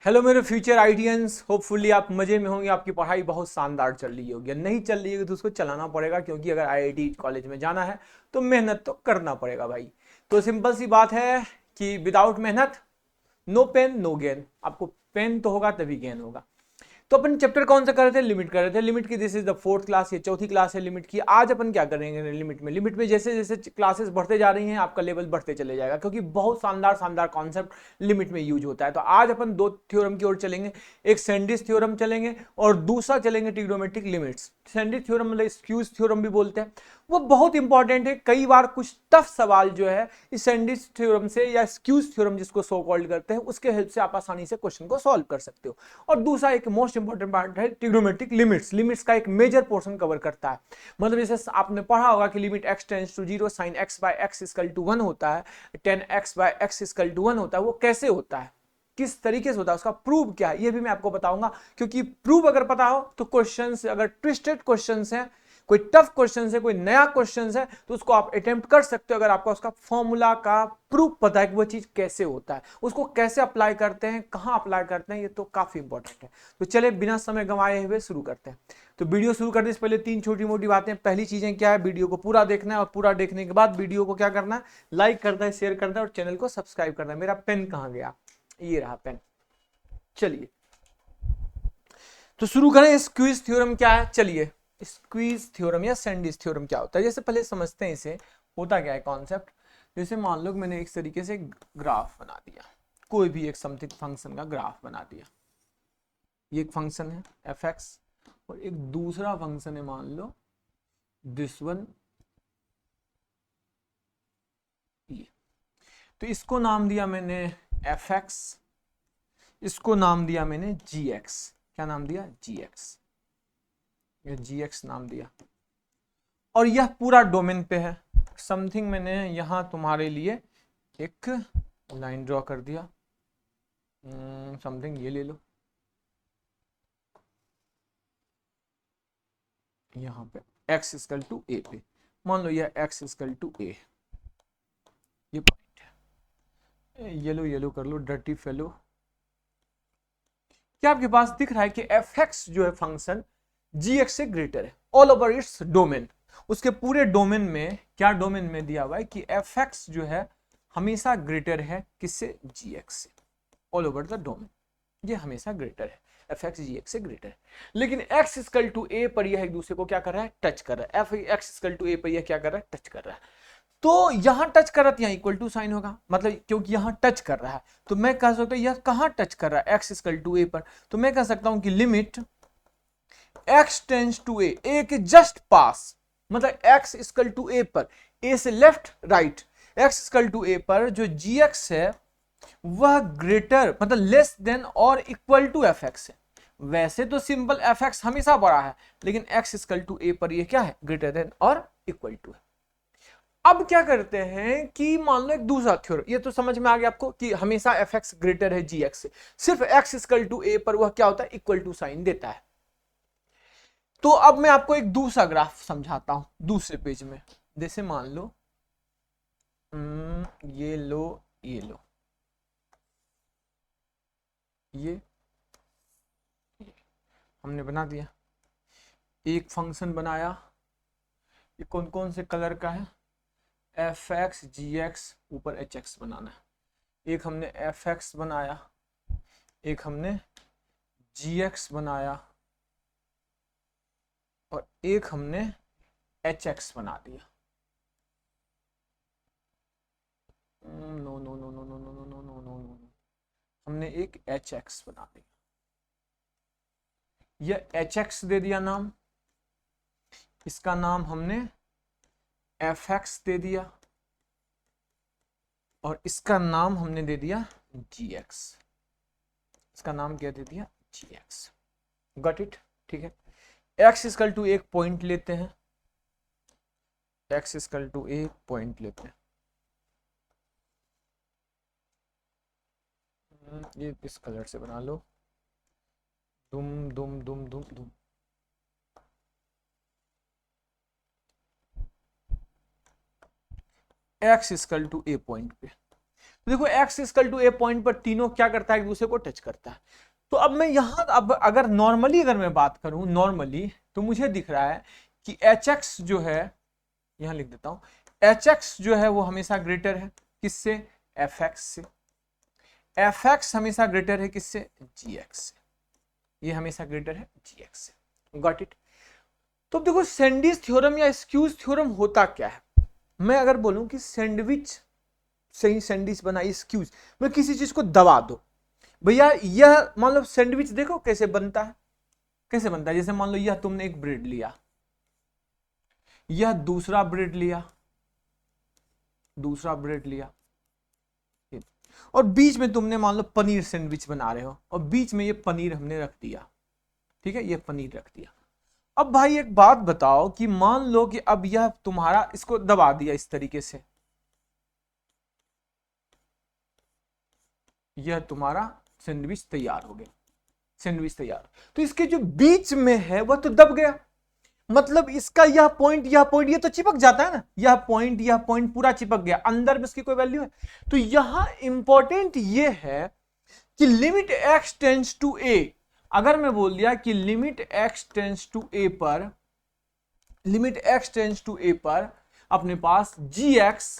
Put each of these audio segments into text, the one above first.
Hello मेरे future आइडियंस, hopefully आप मजे में होंगे। आपकी पढ़ाई बहुत शानदार चल रही होगी। नहीं चल रही होगी तो उसको चलाना पड़ेगा, क्योंकि अगर आईआईटी कॉलेज में जाना है तो मेहनत तो करना पड़ेगा भाई। तो सिंपल सी बात है कि विदाउट मेहनत नो पेन नो गेन। आपको पेन तो होगा तभी गेन होगा। तो अपन चैप्टर कौन सा कर रहे थे? लिमिट कर रहे थे। लिमिट की this is the fourth class, ये चौथी क्लास है लिमिट की। आज अपन क्या करेंगे लिमिट में जैसे जैसे क्लासेस बढ़ते जा रही हैं आपका लेवल बढ़ते चले जाएगा, क्योंकि बहुत शानदार शानदार कॉन्सेप्ट लिमिट में यूज होता है। तो आज अपन दो थ्योरम की ओर चलेंगे। एक सैंडिस थ्योरम चलेंगे और दूसरा चलेंगे ट्रिग्नोमेट्रिक लिमिट्स। सैंडिस थ्योरम मतलब स्क्यूज थ्योरम भी बोलते हैं। वो बहुत इंपॉर्टेंट है। कई बार कुछ टफ सवाल जो है इस सैंडिस थ्योरम से या स्क्यूज थ्योरम जिसको सो कॉल्ड करते हैं उसके हेल्प से आप आसानी से क्वेश्चन को सॉल्व कर सकते हो। और दूसरा एक मोस्ट इंपॉर्टेंट पार्ट है ट्रिग्नोमेट्रिक लिमिट्स। लिमिट्स का एक मेजर पोर्शन कवर करता है। मतलब जैसे आपने पढ़ा होगा कि limit x tends to 0 sine x by x equal to 1 होता है, 10x bye x equal to 1 होता है। वो कैसे होता है, किस तरीके से होता है, उसका प्रूव क्या है, ये भी मैं आपको बताऊंगा। क्योंकि प्रूव अगर पता हो तो क्वेश्चंस, अगर ट्विस्टेड क्वेश्चंस हैं, कोई टफ क्वेश्चन है, कोई नया क्वेश्चन है, तो उसको आप अटेम्प्ट कर सकते हो अगर आपको उसका फॉर्मूला का प्रूफ पता है कि वो चीज कैसे होता है, उसको कैसे अप्लाई करते हैं, कहां अप्लाई करते हैं। ये तो काफी इंपॉर्टेंट है। तो चले बिना समय गंवाए हुए शुरू करते हैं। तो वीडियो शुरू करने से पहले तीन छोटी मोटी बातें। पहली चीजें क्या है, वीडियो को पूरा देखना है और पूरा देखने के बाद वीडियो को क्या करना है, लाइक करना है, शेयर करना है और चैनल को सब्सक्राइब करना है। मेरा पेन कहां गया? ये रहा पेन। चलिए तो शुरू करें। स्क्वीज थ्योरम क्या है? चलिए, स्क्वीज थ्योरम या सैंडिस थ्योरम क्या होता है, जैसे पहले समझते हैं इसे। होता क्या है कॉन्सेप्ट? जैसे मान लो मैंने एक तरीके से ग्राफ बना दिया, कोई भी एक समथिंग फंक्शन का ग्राफ बना दिया। ये एक फंक्शन है एफ एक्स और एक दूसरा फंक्शन है, मान लो दिस वन ये। तो इसको नाम दिया मैंने एफ एक्स, इसको नाम दिया मैंने जी एक्स। क्या नाम दिया? जी एक्स। ये जी एक्स नाम दिया और यह पूरा डोमेन पे है। समथिंग मैंने यहां तुम्हारे लिए एक लाइन ड्रॉ कर दिया। समथिंग ये ले लो, यहां पे x इक्वल टू ए पे मान लो यह x इक्वल टू ए। ये पॉइंट है। येलो येलो कर लो, डर्टी फेलो। क्या आपके पास दिख रहा है कि एफ एक्स जो है फंक्शन जी एक्स से ग्रेटर है ऑल ओवर इट्स डोमेन। उसके पूरे डोमेन में, क्या डोमेन में दिया हुआ है कि एफ एक्स जो है हमेशा ग्रेटर है किससे? जी एक्स से। ऑल ओवर द डोमेन ये हमेशा ग्रेटर है, एफ एक्स जी एक्स से ग्रेटर है। लेकिन एक्स इक्वल टू ए पर यह एक दूसरे को क्या कर रहा है? टच कर रहा है। F x equal to a पर यह क्या कर रहा है? टच कर रहा है। तो यहां टच कर रहा है, यहां इक्वल टू साइन होगा, मतलब क्योंकि यहां टच कर रहा है। तो मैं कह सकता हूं यह कहां टच कर रहा है? एक्स इक्वल टू ए पर। तो मैं कह सकता हूं कि लिमिट एक्स टेंस टू ए के जस्ट पास, मतलब एक्स इक्वल टू ए पर, ए से left right, x equal to a पर जो जी एक्स है वह ग्रेटर मतलब लेस देन और इक्वल टू एफ एक्स है। वैसे तो सिंपल एफ एक्स हमेशा बड़ा है, लेकिन एक्स इक्वल टू ए पर ये क्या है? ग्रेटर देन और इक्वल टू है। अब क्या करते हैं कि मान लो एक दूसरा थ्योरम, ये तो समझ में आ गया आपको कि हमेशा एफ एक्स ग्रेटर है जी एक्स से। सिर्फ एक्स इक्वल टू ए पर वह क्या होता है? इक्वल टू साइन देता है। तो अब मैं आपको एक दूसरा ग्राफ समझाता हूं दूसरे पेज में। जैसे मान लो ये लो, ये लो, ये हमने बना दिया। एक फंक्शन बनाया, ये कौन कौन से कलर का है? एफ एक्स जी एक्स, ऊपर एच एक्स बनाना है। एक हमने एफ एक्स बनाया, एक हमने जी एक्स बनाया और एक हमने एच एक्स बना दिया। No no no no no no no no no no no, हमने एक एच एक्स बना दिया। यह एच एक्स दे दिया नाम, इसका नाम हमने एफ एक्स दे दिया और इसका नाम हमने दे दिया जी एक्स। इसका नाम क्या दे दिया? जी एक्स। Got it? ठीक है। एक्स इक्वल टू एक पॉइंट लेते हैं, एक्स इक्वल टू एक पॉइंट लेते हैं। ये इस कलर से बना लो, दुम दुम दुम दुम दुम। X equal to a point पे, देखो x equal to a point पर तीनों क्या करता है, एक दूसरे को टच करता है। तो अब मैं यहां, अब अगर नॉर्मली अगर मैं बात करूं नॉर्मली, तो मुझे दिख रहा है कि hx जो है, यहां लिख देता हूं, hx जो है वो हमेशा ग्रेटर है किससे, fx से। fx हमेशा ग्रेटर है किससे, gx से। ये हमेशा ग्रेटर है gx से। Got it. तो देखो सैंडविच थ्योरम या स्क्यूज थ्योरम होता क्या है, मैं अगर बोलूं कि सैंडविच से ही सैंडविच बनाई, स्क्यूज मैं किसी चीज को दबा दो भैया, यह मान लो सैंडविच देखो कैसे बनता है, कैसे बनता है, जैसे मान लो यह तुमने एक ब्रेड लिया, यह दूसरा ब्रेड लिया, दूसरा ब्रेड लिया, और बीच में तुमने मान लो पनीर सैंडविच बना रहे हो, और बीच में ये पनीर हमने रख दिया, ठीक है, ये पनीर रख दिया। अब भाई एक बात बताओ कि मान लो कि अब यह तुम्हारा, इसको दबा दिया इस तरीके से, यह तुम्हारा सैंडविच तैयार हो गया, सैंडविच तैयार। तो इसके जो बीच में है वह तो दब गया, मतलब इसका यह पॉइंट ये तो चिपक जाता है ना, यह पॉइंट पूरा चिपक गया, अंदर में इसकी कोई वैल्यू है। तो यहां इंपॉर्टेंट ये है कि limit x tends to a, अगर मैं बोल दिया कि limit x tends to a पर, limit x tends to a पर अपने पास gx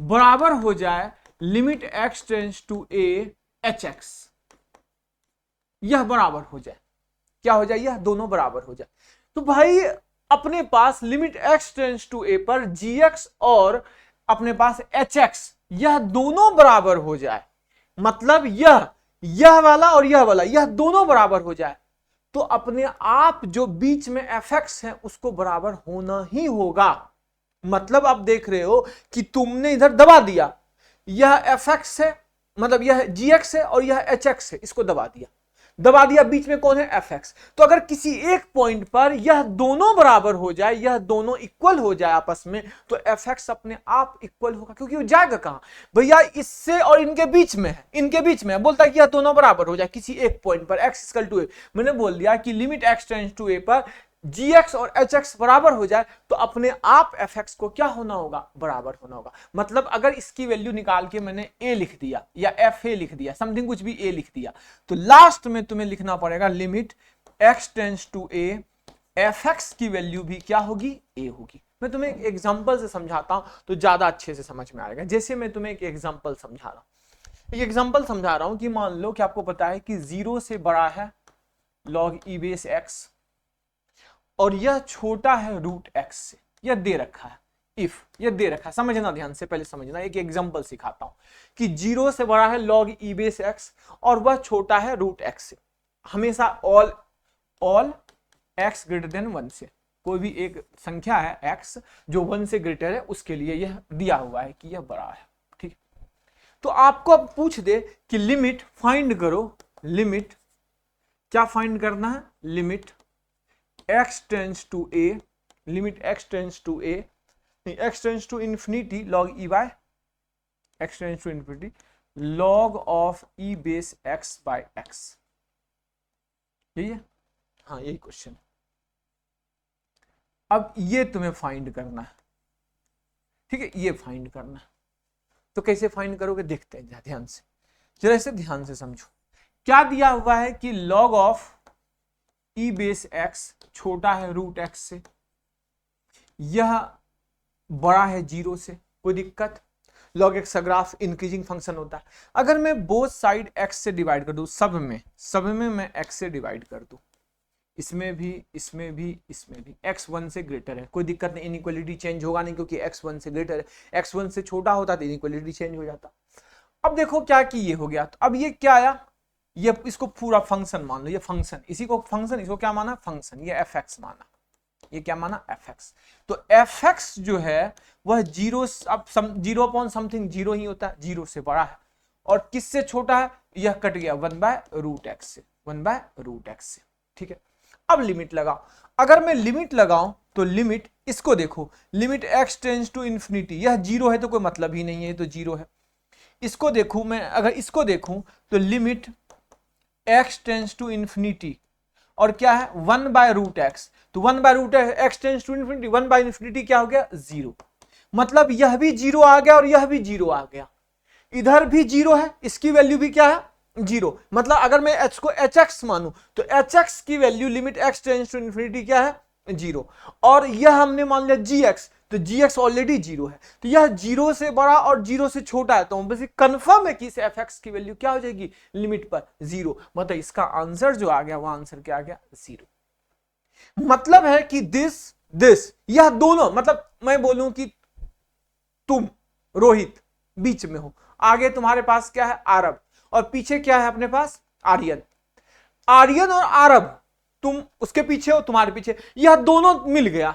बराबर हो जाए limit x tends to a hx, यह बराबर हो जाए, क्या हो जाए, यह दोनों बराबर हो जाए। तो भाई अपने पास limit x tends to a पर gx और अपने पास hx, यह दोनों बराबर हो जाए, मतलब यह वाला और यह वाला, यह दोनों बराबर हो जाए, तो अपने आप जो बीच में fx है उसको बराबर होना ही होगा। मतलब आप देख रहे हो कि तुमने इधर दबा दिया, यह fx है, मतलब यह gx है और यह hx है, इसको दबा दिया, दबा दिया, बीच में कौन है, fx। तो अगर किसी एक पॉइंट पर यह दोनों बराबर हो जाए, यह दोनों इक्वल हो जाए आपस में, तो fx अपने आप इक्वल होगा, क्योंकि वो जाएगा कहां भैया, इससे और इनके बीच में है, इनके बीच में है, बोलता है कि यह दोनों बराबर हो जाए किसी एक पॉइंट पर x इक्वल टू a। मैंने बोल दिया कि limit x tends to a पर gx और hx बराबर हो जाए, तो अपने आप fx को क्या होना होगा, बराबर होना होगा। मतलब अगर इसकी वैल्यू निकाल के मैंने a लिख दिया या fa लिख दिया, समथिंग कुछ भी a लिख दिया, तो लास्ट में तुम्हें लिखना पड़ेगा limit x tends to a, fx की वैल्यू भी क्या होगी, a होगी। मैं तुम्हें एक एग्जांपल से समझाता हूं तो ज्यादा अच्छे से समझ में आएगा। जैसे मैं तुम्हें एक एग्जांपल समझा रहा हूं, एक एग्जांपल समझा रहा हूं कि मान लो कि आपको पता है कि 0 से बड़ा है log e बेस x और यह छोटा है रूट x से, यह दे रखा है, इफ यह दे रखा है, समझना ध्यान से, पहले समझना, एक एग्जांपल सिखाता हूं कि 0 से बड़ा है log e बेस x और वह छोटा है रूट x से, हमेशा ऑल x ग्रेटर देन 1 से, कोई भी एक संख्या है x जो 1 से ग्रेटर है उसके लिए यह दिया हुआ है कि यह बड़ा है, ठीक। तो आपको अब पूछ दे कि लिमिट फाइंड करो, लिमिट क्या फाइंड करना है, limit x tends to a, limit x tends to a, x tends to infinity log e by x tends to infinity log of e base x by x, यही है, हाँ यही question. अब ये तुम्हें फाइंड करना है, ठीक है, ये फाइंड करना है। तो कैसे फाइंड करोगे, देखते हैं ध्यान से, जरा इसे ध्यान से समझो। क्या दिया हुआ है कि log of e base x छोटा है रूट x से, यह बड़ा है 0 से, कोई दिक्कत, log x का ग्राफ इंक्रीजिंग फंक्शन होता है। अगर मैं बोथ साइड x से डिवाइड कर दूं, सब में मैं x से डिवाइड कर दूं, इसमें भी, इसमें भी, इसमें भी, x 1 से ग्रेटर है, कोई दिक्कत नहीं, इनइक्वालिटी चेंज होगा नहीं, क्योंकि x 1 से ग्रेटर है, x 1 से छोटा होता तो इनइक्वालिटी चेंज हो जाता। अब देखो क्या कि ये हो गया, तो अब ये क्या आया, ये इसको पूरा फंक्शन मान लो, ये फंक्शन, इसी को फंक्शन, इसको क्या माना, फंक्शन, ये fx माना, ये क्या माना, fx। तो fx जो है वह 0, अब 0 अपॉन समथिंग 0 ही होता है, 0 से बड़ा है, और किससे छोटा है, यह कट गया 1 बाय रूट एक्स से, 1 बाय रूट एक्स से, ठीक है। अब लिमिट लगाओ, अगर मैं लिमिट लगाऊं तो लिमिट, इसको देखो, limit x tends to infinity, यह 0 है तो कोई मतलब ही नहीं है, ये तो 0 है। इसको देखूं मैं, अगर इसको देखूं तो limit x tends to infinity और क्या है 1 बाय रूट एक्स, तो 1 by root x tends to infinity, 1 by infinity क्या हो गया 0, मतलब यह भी 0 आ गया और यह भी 0 आ गया। इधर भी जीरो है, इसकी वैल्यू भी क्या है जीरो, मतलब अगर मैं h को hx मानूं तो hx की value limit x tends to infinity क्या है जीरो, और यह हमने मान लिया gx, तो gx ऑलरेडी जीरो है, तो यह जीरो से बड़ा और जीरो से छोटा है, तो बस कंफर्म है कि इस fx की वैल्यू क्या हो जाएगी लिमिट पर जीरो, मतलब इसका आंसर जो आ गया वो आंसर क्या आ गया जीरो। मतलब है कि दिस यह दोनों, मतलब मैं बोलूं कि तुम रोहित बीच में हो, आगे तुम्हारे पास क्या है आरब, और पीछे क्या है अपने पास आर्यन, आर्यन और आरब तुम उसके पीछे हो, तुम्हारे पीछे, यह दोनों मिल गया,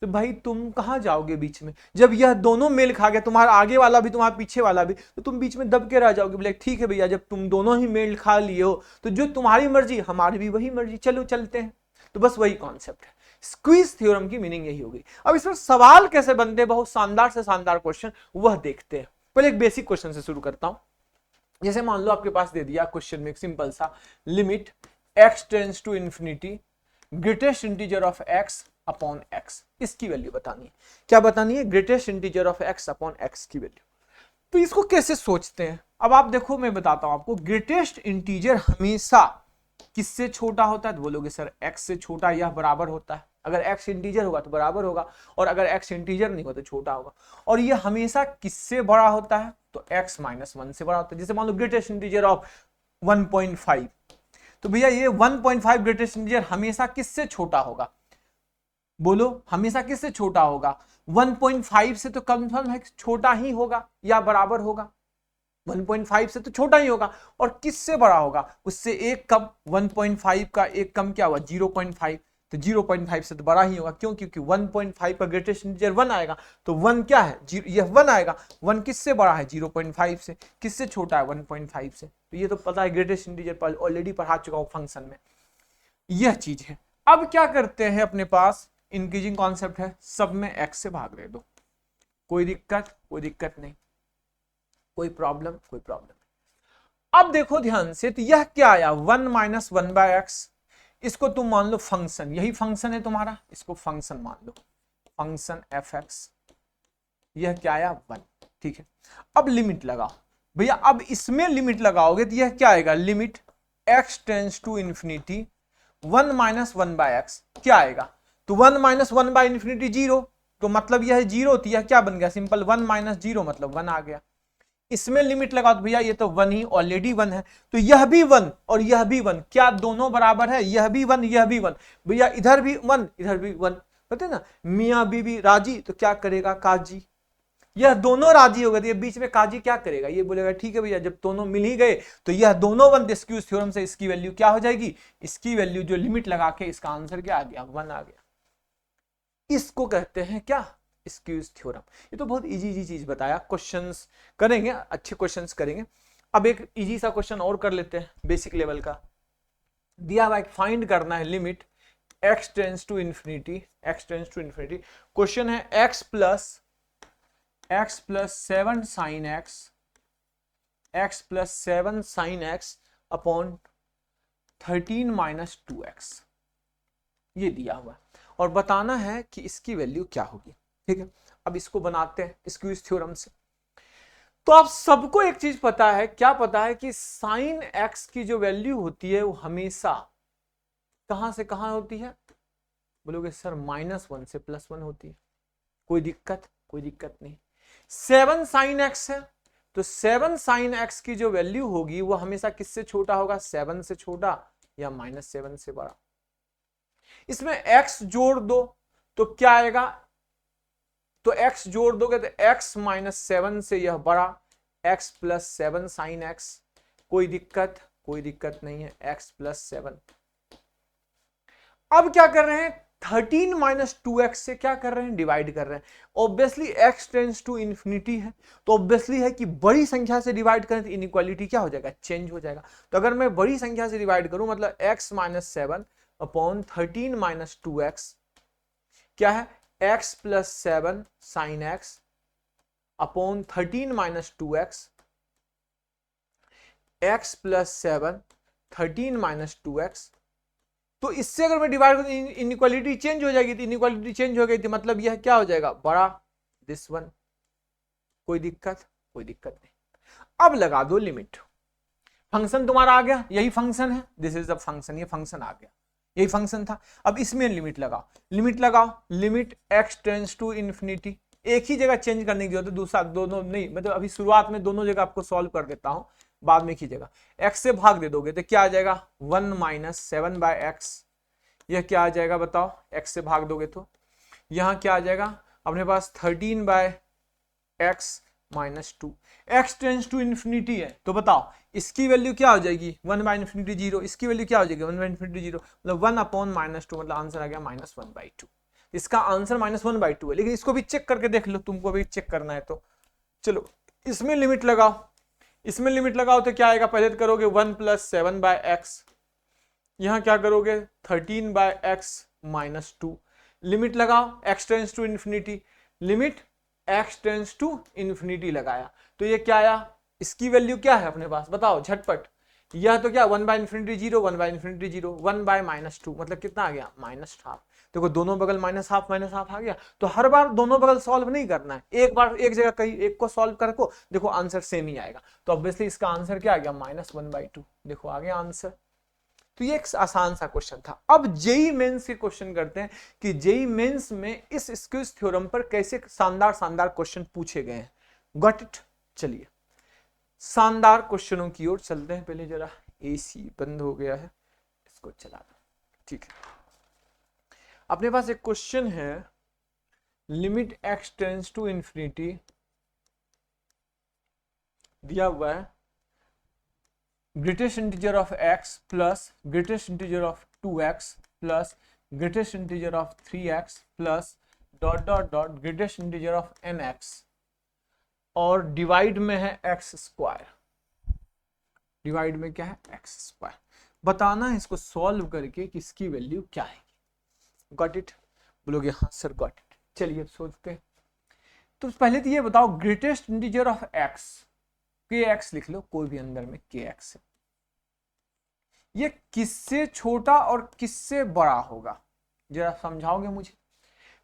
तो भाई तुम कहां जाओगे बीच में, जब यह दोनों मेल खा गया, तुम्हारा आगे वाला भी तुम्हारा पीछे वाला भी, तो तुम बीच में दब के रह जाओगे, बोले ठीक है भैया जब तुम दोनों ही मेल खा लिए हो तो जो तुम्हारी मर्जी हमारी भी वही मर्जी, चलो चलते हैं। तो बस वही कॉन्सेप्ट है, स्क्वीज थ्योरम की मीनिंग यही होगी। अब इसमें सवाल कैसे बनते हैं, बहुत शानदार से शानदार क्वेश्चन वह देखते हैं। पहले एक बेसिक क्वेश्चन से शुरू करता हूं, जैसे मान लो आपके पास दे दिया क्वेश्चन में एक सिंपल सा limit x tends to infinity greatest integer of x upon x, इसकी वैल्यू बतानी है, क्या बतानी है greatest integer of x upon x की वैल्यू। तो इसको कैसे सोचते हैं, अब आप देखो मैं बताता हूं आपको, ग्रेटेस्ट इंटीजर हमेशा किससे छोटा होता है, तो बोलोगे सर x से छोटा या बराबर होता है, अगर x इंटीजर होगा तो बराबर होगा, और अगर x इंटीजर नहीं होगा तो छोटा होगा, और ये हमेशा किससे बड़ा होता है, तो x माइनस 1 से बड़ा होता है। जैसे मान लो ग्रेटेस्ट इंटीजर ऑफ 1.5, तो भैया ये 1.5 ग्रेटेस्ट इंटीजर हमेशा किससे छोटा होगा, बोलो हमेशा किससे छोटा होगा, 1.5 से तो कंफर्म है छोटा ही होगा या बराबर होगा, 1.5 से तो छोटा ही होगा, और किससे बड़ा होगा, उससे एक कम, 1.5 का एक कम क्या हुआ 0.5, तो 0.5 से तो बड़ा ही होगा, क्यों, क्योंकि 1.5 का ग्रेटेस्ट इंटीजर 1 आएगा, तो 1 क्या है, यह 1 आएगा, 1 किससे बड़ा है 0.5 से, किससे छोटा है 1.5 से, तो ये तो पता है ग्रेटेस्ट इंटीजर पर ऑलरेडी पढ़ा चुका हूं फंक्शन में, यह चीज है। अब क्या करते हैं, अपने पास इंक्रीजिंग कॉन्सेप्ट है, सब में x से भाग दे दो, कोई दिक्कत नहीं, कोई प्रॉब्लम अब देखो ध्यान से, तो यह क्या आया 1 माइनस 1/x, इसको तुम मान लो फंक्शन, यही फंक्शन है तुम्हारा, इसको फंक्शन मान लो, फंक्शन fx, यह क्या आया 1, ठीक है। अब लिमिट लगाओ भैया, अब इसमें लिमिट लगाओगे तो यह क्या आएगा, limit x tends to infinity 1 minus 1/x, क्या आएगा, तो 1 माइनस 1/इंफिनिटी 0, तो मतलब यह 0, तो यह क्या बन गया सिंपल 1 माइनस 0 मतलब 1 आ गया। इसमें लिमिट लगाओ तो भैया ये तो 1 ही ऑलरेडी 1 है, तो यह भी 1 और यह भी 1, क्या दोनों बराबर है, यह भी 1 यह भी 1, भैया इधर भी 1 इधर भी 1, पता है ना, मियां बीबी राजी तो क्या करेगा काजी, यह दोनों राजी हो गए, ये बीच में काजी क्या करेगा, ये बोलेगा ठीक है भैया जब दोनों मिल ही गए तो यह दोनों 1, स्क्यूज थ्योरम से इसकी वैल्यू क्या हो जाएगी, इसकी वैल्यू जो लिमिट लगा के इसका आंसर क्या आ गया 1 आ गया, इसको कहते हैं क्या स्क्यूज थ्योरम। ये तो बहुत इजी चीज बताया, क्वेश्चंस करेंगे, अच्छे क्वेश्चंस करेंगे। अब एक इजी सा क्वेश्चन और कर लेते हैं बेसिक लेवल का, दिया हुआ फाइंड करना है limit x tends to infinity, question है x plus 7 sine x upon 13 minus 2x, ये दिया हुआ है, और बताना है कि इसकी वैल्यू क्या होगी, ठीक है। अब इसको बनाते हैं स्क्यूज थ्योरम से। तो आप सबको एक चीज पता है, क्या पता है कि साइन x की जो वैल्यू होती है वो हमेशा कहां से कहां होती है, बोलोगे सर -1 से +1 होती है, कोई दिक्कत नहीं। 7 साइन x है, तो 7 साइन x की जो वैल्यू होगी वो हमेशा किससे छोटा होगा, 7 से छोटा या -7 से बड़ा। इसमें x जोड़ दो तो क्या आएगा, तो x जोड़ दोगे तो x -7 से यह बड़ा, x + 7 साइन x, कोई दिक्कत नहीं है, x + 7। अब क्या कर रहे हैं, 13 माइनस 2x से क्या कर रहे हैं, डिवाइड कर रहे हैं। Obviously x tends to infinity है, तो ऑब्वियसली है कि बड़ी संख्या से डिवाइड करें तो इनइक्वालिटी क्या हो जाएगा, चेंज हो जाएगा। तो अगर मैं बड़ी संख्या से डिवाइड करूं मतलब x - 7 अपॉन 13 माइनस 2x क्या है, x + 7 sine x upon 13 minus 2x, x + 7 13 minus 2x। तो इससे अगर मैं डिवाइड करूं इनइक्वालिटी चेंज हो जाएगी, तो इनइक्वालिटी चेंज हो गई थी मतलब यह क्या हो जाएगा, बड़ा दिस वन, कोई दिक्कत नहीं। अब लगा दो लिमिट, फंक्शन तुम्हारा आ गया, यही फंक्शन है, दिस इज द फंक्शन, ये फंक्शन आ गया, यही फंक्शन था। अब इसमें लिमिट लगाओ, लिमिट लगाओ, limit x tends to infinity, एक ही जगह चेंज करने की जरूरत है, दूसरा दोनों नहीं, मतलब अभी शुरुआत में दोनों जगह आपको सॉल्व कर देता हूं, बाद में एक ही जगह x से भाग दे दोगे तो क्या आ जाएगा 1 माइनस 7/x, यह क्या आ जाएगा बताओ, x से भाग दोगे तो यहां क्या आ जाएगा अपने पास 13/x minus 2, x tends to infinity है तो बताओ इसकी वैल्यू क्या हो जाएगी 1/∞ 0, इसकी वैल्यू क्या हो जाएगी 1/∞ 0, मतलब 1/-2, मतलब आंसर आ गया -1/2। इसका आंसर -1/2 है, लेकिन इसको भी चेक करके देख लो, तुमको भी चेक करना है तो चलो इसमें लिमिट लगाओ, इसमें लिमिट लगाओ तो क्या आएगा, पहले तो करोगे 1 + 7/x, यहां क्या करोगे 13/x माइनस 2, लिमिट लगाओ x tends to infinity, limit x tends to infinity लगाया तो ये क्या आया, इसकी वैल्यू क्या है अपने पास बताओ झटपट, यह तो क्या 1/∞ 0, 1/∞ 0, 1/-2, मतलब कितना आ गया -12। देखो दोनों बगल -12 आ गया, तो हर बार दोनों बगल सॉल्व नहीं करना है, एक बार एक जगह कहीं एक को सॉल्व करको, देखो आंसर सेम ही आएगा, तो ऑब्वियसली इसका आंसर क्या आ गया -1/2, देखो आ गया आंसर। तो ये एक आसान सा क्वेश्चन था। अब जेई मेंस के क्वेश्चन करते हैं कि जेई मेंस में इस स्क्विज थ्योरम पर कैसे शानदार शानदार क्वेश्चन पूछे गए हैं, गॉट इट। चलिए शानदार क्वेश्चनों की ओर चलते हैं, पहले जरा एसी बंद हो गया है, इसको चला दो, ठीक है। अपने पास एक क्वेश्चन है, limit x tends to infinity दिया हुआ है, greatest integer of x plus greatest integer of 2x plus greatest integer of 3x plus dot dot dot greatest integer of nx, और डिवाइड में है एक्स स्क्वायर, डिवाइड में क्या है x square, बताना है इसको सॉल्व करके कि इसकी वैल्यू क्या है, गॉट इट, बोलोगे हाँ सर गॉट इट। चलिए सोचते हैं, तो पहले तो ये बताओ ग्रेटेस्ट इंटीजर ऑफ एक्स, के एक्स लिख लो, कोई भी अंदर में के एक्स है, ये किससे छोटा और किससे बड़ा होगा, जरा समझाओगे मुझे,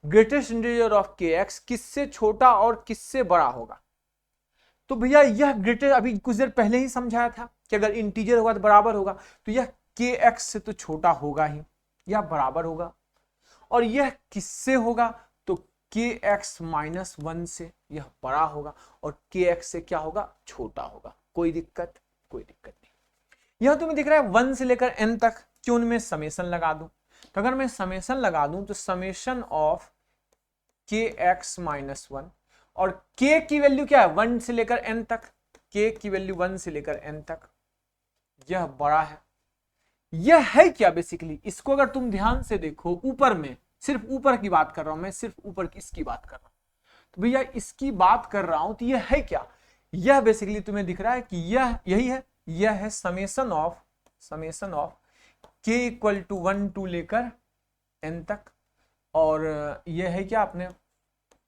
ग्रेटेस्ट इंटीजर ऑफ के एक्स किससे छोटा और किससे बड़ा होगा, तो भैया यह ग्रेटेस्ट अभी कुछ देर पहले ही समझाया था कि अगर इंटीजर होगा तो बराबर होगा, तो यह के एक्स से तो छोटा होगा ही, यह बराबर होगा, और यह किससे होगा तो के एक्स -1 से यह बड़ा होगा, और के एक्स से क्या होगा छोटा होगा, कोई दिक्कत नहीं। यह तुम्हें दिख रहा है 1 से लेकर n तक, क्यों मैं समेशन लगा दूं, तो अगर मैं समेशन लगा दूं तो समेशन ऑफ के एक्स -1, और k की वैल्यू क्या है 1 से लेकर n तक, k की वैल्यू 1 से लेकर n तक, यह बड़ा है, यह है क्या बेसिकली, इसको अगर तुम ध्यान से देखो ऊपर में, सिर्फ ऊपर की बात कर रहा हूं मैं, सिर्फ ऊपर की इसकी बात कर रहा हूं, तो भैया इसकी बात कर रहा हूं तो यह है क्या, यह बेसिकली तुम्हें दिख रहा है कि यह यही है, यह है समेशन ऑफ k = 1 to लेकर n तक, और यह है क्या अपने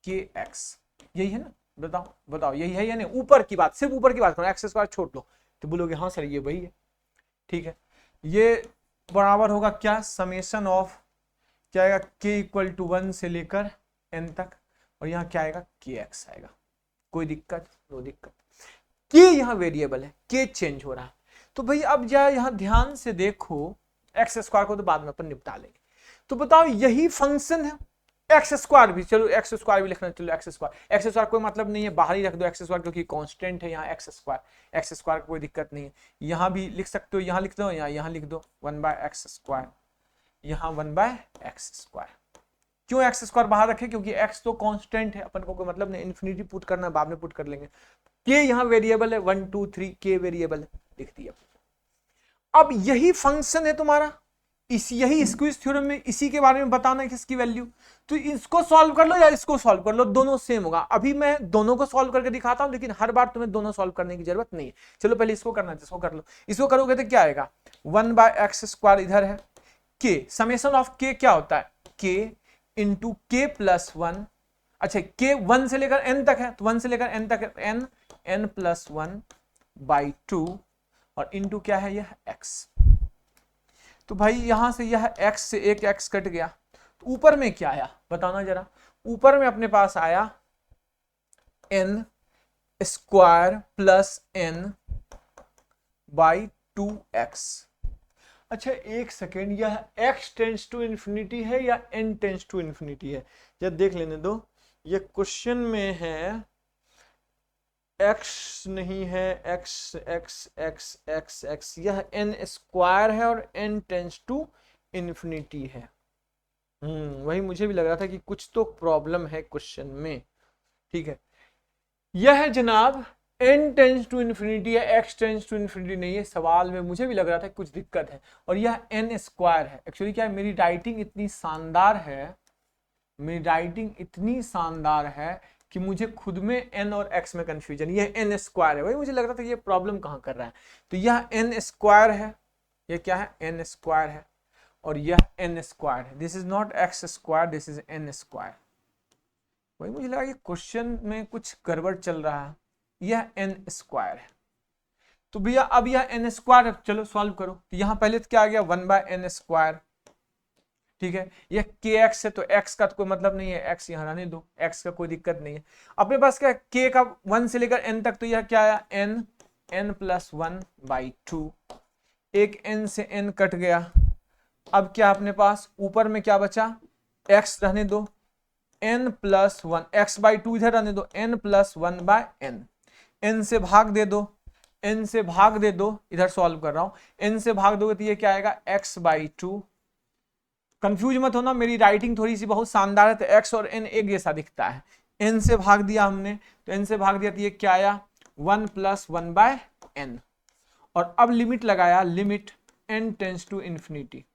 के एक्स, यही है ना, बताओ यही है या नहीं, ऊपर की बात, सिर्फ ऊपर की बात करो, एक्स स्क्वायर छोड़ लो, तो बोलोगे हाँ सर ये वही है, ठीक है। ये बराबर होगा क्या, समेशन ऑफ क्या आएगा k = 1 से लेकर n तक, और यहाँ क्या आएगा के एक्स आएगा, कोई दिक्कत, नो दिक्कत, के यहाँ वेरिएबल है, के चेंज हो रहा है, तो भाई अब जाए यहाँ ध्यान से देखो, एक्स स्क्वायर को तो बाद में अपन निपटा लेंगे, तो बताओ यही फंक्शन है, एक्स स्क्वायर भी, चलो एक्स स्क्वायर भी लिखना, चलो एक्स स्क्वायर कोई मतलब नहीं है, बाहर ही रख दो एक्स स्क्वायर, क्योंकि कांस्टेंट है यहाँ एक्स स्क्वायर कोई दिक्कत नहीं है, यहाँ भी लिख सकते हो, यहाँ लिख दो, यहाँ लिख दो 1/x², यहाँ 1/x², क्यों एक्स स्क्वायर बाहर रखे, क्योंकि एक्स तो कांस्टेंट है, अपन को कोई मतलब नहीं, इन्फिनिटी पुट करना बाद में पुट कर लेंगे, के यहाँ वेरिएबल है 1 2 3, के वेरिएबल है, लिख दिया। अब यही फंक्शन है तुम्हारा, यही स्क्विज थ्योरम में इसी के बारे में बताना है किसकी वैल्यू, तो इसको सॉल्व कर लो या इसको सॉल्व कर लो, दोनों सेम होगा, अभी मैं दोनों को सॉल्व करके दिखाता हूं, लेकिन हर बार तुम्हें दोनों सॉल्व करने की जरूरत नहीं है, चलो पहले इसको करना है, इसको कर लो, इसको करोगे तो क्या आएगा 1/x² इधर है, के समेशन ऑफ के क्या होता है, के इंटू के प्लस 1, अच्छा के 1 से लेकर n तक है, तो 1 से लेकर n तक है, n + 1/2, और इंटू क्या है यह x, तो भाई यहां से यह x से एक x कट गया, तो ऊपर में क्या आया बताना जरा, ऊपर में अपने पास आया n square plus n by 2x। अच्छा एक सेकेंड, यह x टेंस टू इन्फिनिटी है या n टेंस टू इन्फिनिटी है, जब देख लेने दो। ये क्वेश्चन में है x नहीं है, x x x x x, यह n स्क्वायर है और n टेंस टू इन्फिनिटी है। वही मुझे भी लग रहा था कि कुछ तो प्रॉब्लम है क्वेश्चन में। ठीक है, यह है जनाब n टेंस टू इन्फिनिटी है, x टेंस टू इन्फिनिटी नहीं है। सवाल में मुझे भी लग रहा था कुछ दिक्कत है, और यह n स्क्वायर है। एक्चुअली क्या है, मेरी राइटिंग इतनी शानदार है, मेरी राइटिंग इतनी शानदार है कि मुझे खुद में n और x में कंफ्यूजन। यह n स्क्वायर है, वही मुझे लग रहा था कि ये प्रॉब्लम कहाँ कर रहा है। तो यह n स्क्वायर है, यह क्या है, n स्क्वायर है, और यह n स्क्वायर है। This is not x square, this is n square. वही मुझे लगा कि क्वेश्चन में कुछ गड़बड़ चल रहा है। यह n स्क्वायर है, तो भैया अब यह n स्क्वायर है, चलो सॉल्व करो। तो यहां पहले तो क्या आ गया, 1/n स्क्वायर। ठीक है, यह kx है, तो x का तो कोई मतलब नहीं है, x यहां रहने दो, x का कोई दिक्कत नहीं है। अपने पास क्या है, k का 1 से लेकर n तक, तो यह क्या आया, n प्लस 1/2। एक n से n कट गया। अब क्या अपने पास ऊपर में क्या बचा, x रहने दो, n प्लस 1, x/2 इधर रहने दो, n प्लस 1/n। n से भाग दे दो, n से भाग दे दो, इधर सॉल्व कर रहा हूं, n से भाग दोगे तो ये क्या आएगा, x/2। कंफ्यूज मत होना, मेरी राइटिंग थोड़ी सी बहुत शानदार है, तो x और n एक जैसा दिखता है। n से भाग दिया हमने, तो n से भाग दिया तो ये क्या आया, 1 प्लस 1/n। और अब लिमिट लगाया, limit n tends to infinity.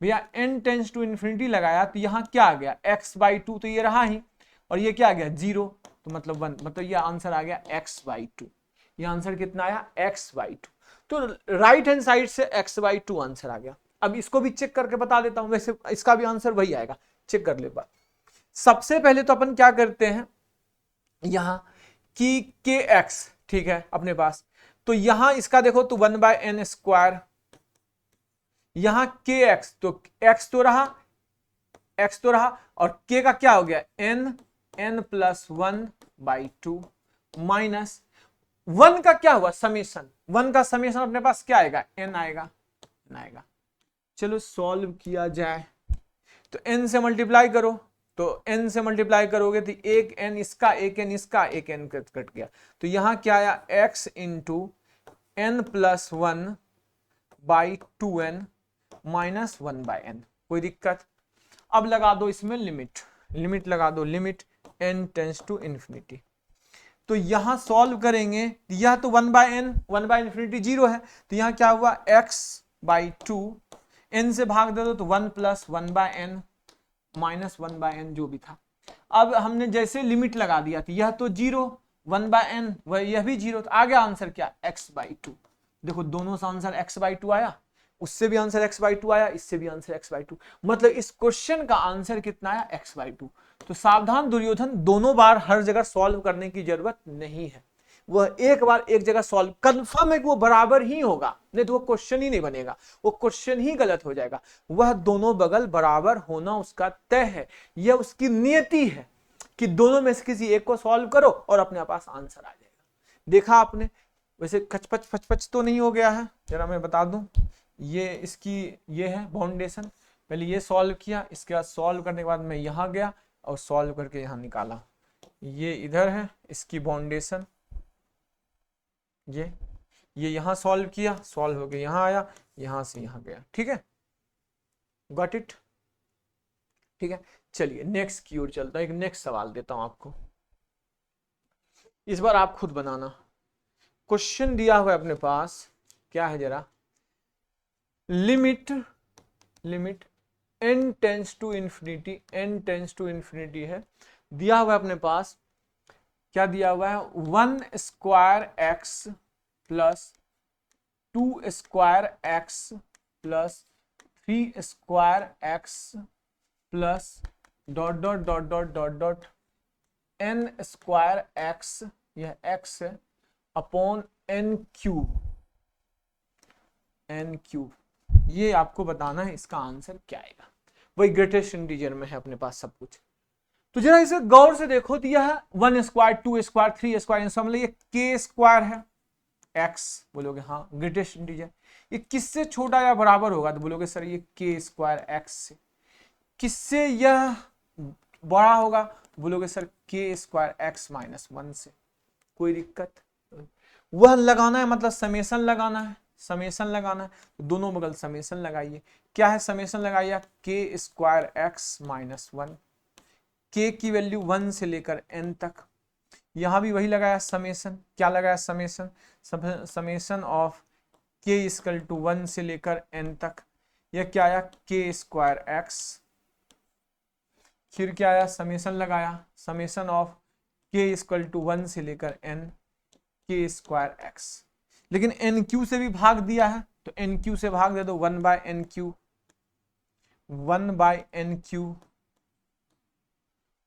भैया n टेंस टू इन्फिनिटी लगाया तो यहाँ क्या आ गया, x/2, तो ये रहा ही, और ये क्या आ गया, 0, तो मतलब 1, मतलब ये आंसर आ गया x/2। ये आंसर कितना आया, x/2। तो राइट हैंड साइड से x/2 आंसर आ गया। अब इसको भी चेक करके बता देता हूं, वैसे इसका भी आंसर वही आएगा, चेक कर ले बात। सबसे पहले तो अपन क्या करते हैं यहां कि kx, ठीक है अपने पास, तो यहां इसका देखो तो 1/n स्क्वायर, यहां kx, तो x तो रहा, x तो रहा, और k का क्या हो गया, n प्लस 1/2 माइनस 1 का क्या हुआ, समेशन, 1 का समेशन अपने पास क्या आएगा, n आएगा, n आएगा। चलो सॉल्व किया जाए, तो n से मल्टीप्लाई करो, तो n से मल्टीप्लाई करोगे तो एक n इसका, एक n इसका, एक n कट गया, तो यहां क्या आया, x into n plus 1/2n minus 1/n। कोई दिक्कत। अब लगा दो इसमें लिमिट, लिमिट लगा दो, limit n tends to infinity. तो यहां सॉल्व करेंगे, यह तो 1/n, 1/इन्फिनिटी 0 है, तो यहां क्या हुआ, x/2, n से भाग दे दो तो 1 प्लस 1/n माइनस 1/n जो भी था। अब हमने जैसे लिमिट लगा दिया थी, यह तो 0, 1/n, वह यह भी 0, तो आ गया आंसर क्या, x/2। देखो दोनों से आंसर x/2 आया, उससे भी आंसर x/2 आया, इससे भी आंसर x/2, मतलब इस क्वेश्चन का आंसर कितना आया, x/2। तो सावधान दुर्योधन, दोनों बार हर जगह सॉल्व करने की जरूरत नहीं है। वह एक बार एक जगह सॉल्व, कंफर्म है कि वो बराबर ही होगा, नहीं तो वो क्वेश्चन ही नहीं बनेगा, वो क्वेश्चन ही गलत हो जाएगा। वह दोनों बगल बराबर होना उसका तय है, यह उसकी नियति है कि दोनों में से किसी एक को सॉल्व करो और अपने पास आंसर आ जाएगा। देखा आपने, वैसे खचपच फचपच तो नहीं हो गया है, जरा मैं बता दूं, ये इसकी ये है बाउंडेशन। पहले ये सॉल्व किया, इसके बाद सॉल्व करने के बाद मैं यहाँ गया और सॉल्व करके यहाँ निकाला, ये इधर है इसकी बाउंडेशन, ये यहां सॉल्व किया, सॉल्व हो गया, यहां आया, यहां से यहां गया। ठीक है, गॉट इट। ठीक है, चलिए नेक्स्ट की ओर चलता है, एक नेक्स्ट सवाल देता हूं आपको, इस बार आप खुद बनाना। क्वेश्चन दिया हुआ है अपने पास, क्या है जरा, limit, limit n tends to infinity, n tends to infinity है, दिया हुआ है अपने पास, क्या दिया हुआ है, 1 square x plus 2 square x plus 3 square x plus dot dot dot dot dot dot n square x, यह x है, upon n cube, n cube. ये आपको बताना है इसका आंसर क्या आएगा। वही ग्रेटेस्ट इंटीजर में है अपने पास सब कुछ। तो जरा इसे गौर से देखो, तो यह 1 स्क्वायर 2 स्क्वायर 3 स्क्वायर समझ लीजिए के स्क्वायर है, एक्स बोलोगे हाँ ग्रेटेस्ट इंटीजर, ये किससे छोटा या बराबर होगा, तो बोलोगे सर ये के स्क्वायर एक्स से। किससे यह बड़ा होगा, बोलोगे सर के स्क्वायर एक्स माइनस 1 से। कोई दिक्कत, वह लगाना है मतलब समेसन लगाना है, समेसन लगाना है तो दोनों बगल समेसन लगाइए। क्या है समेसन लगाइए, के स्क्वायर एक्स माइनस 1, के की वैल्यू 1 से लेकर n तक, यहां भी वही लगाया समेसन। क्या लगाया समेसन, समेसन ऑफ के इक्वल टू 1 से लेकर n तक, यह क्या आया के स्क्वायर एक्स। फिर क्या आया समेसन लगाया, समेसन ऑफ के इक्वल टू 1 से लेकर n के स्क्वायर एक्स। लेकिन एन क्यू से भी भाग दिया है तो एन क्यू से भाग दे दो 1 by n Q, 1 by n Q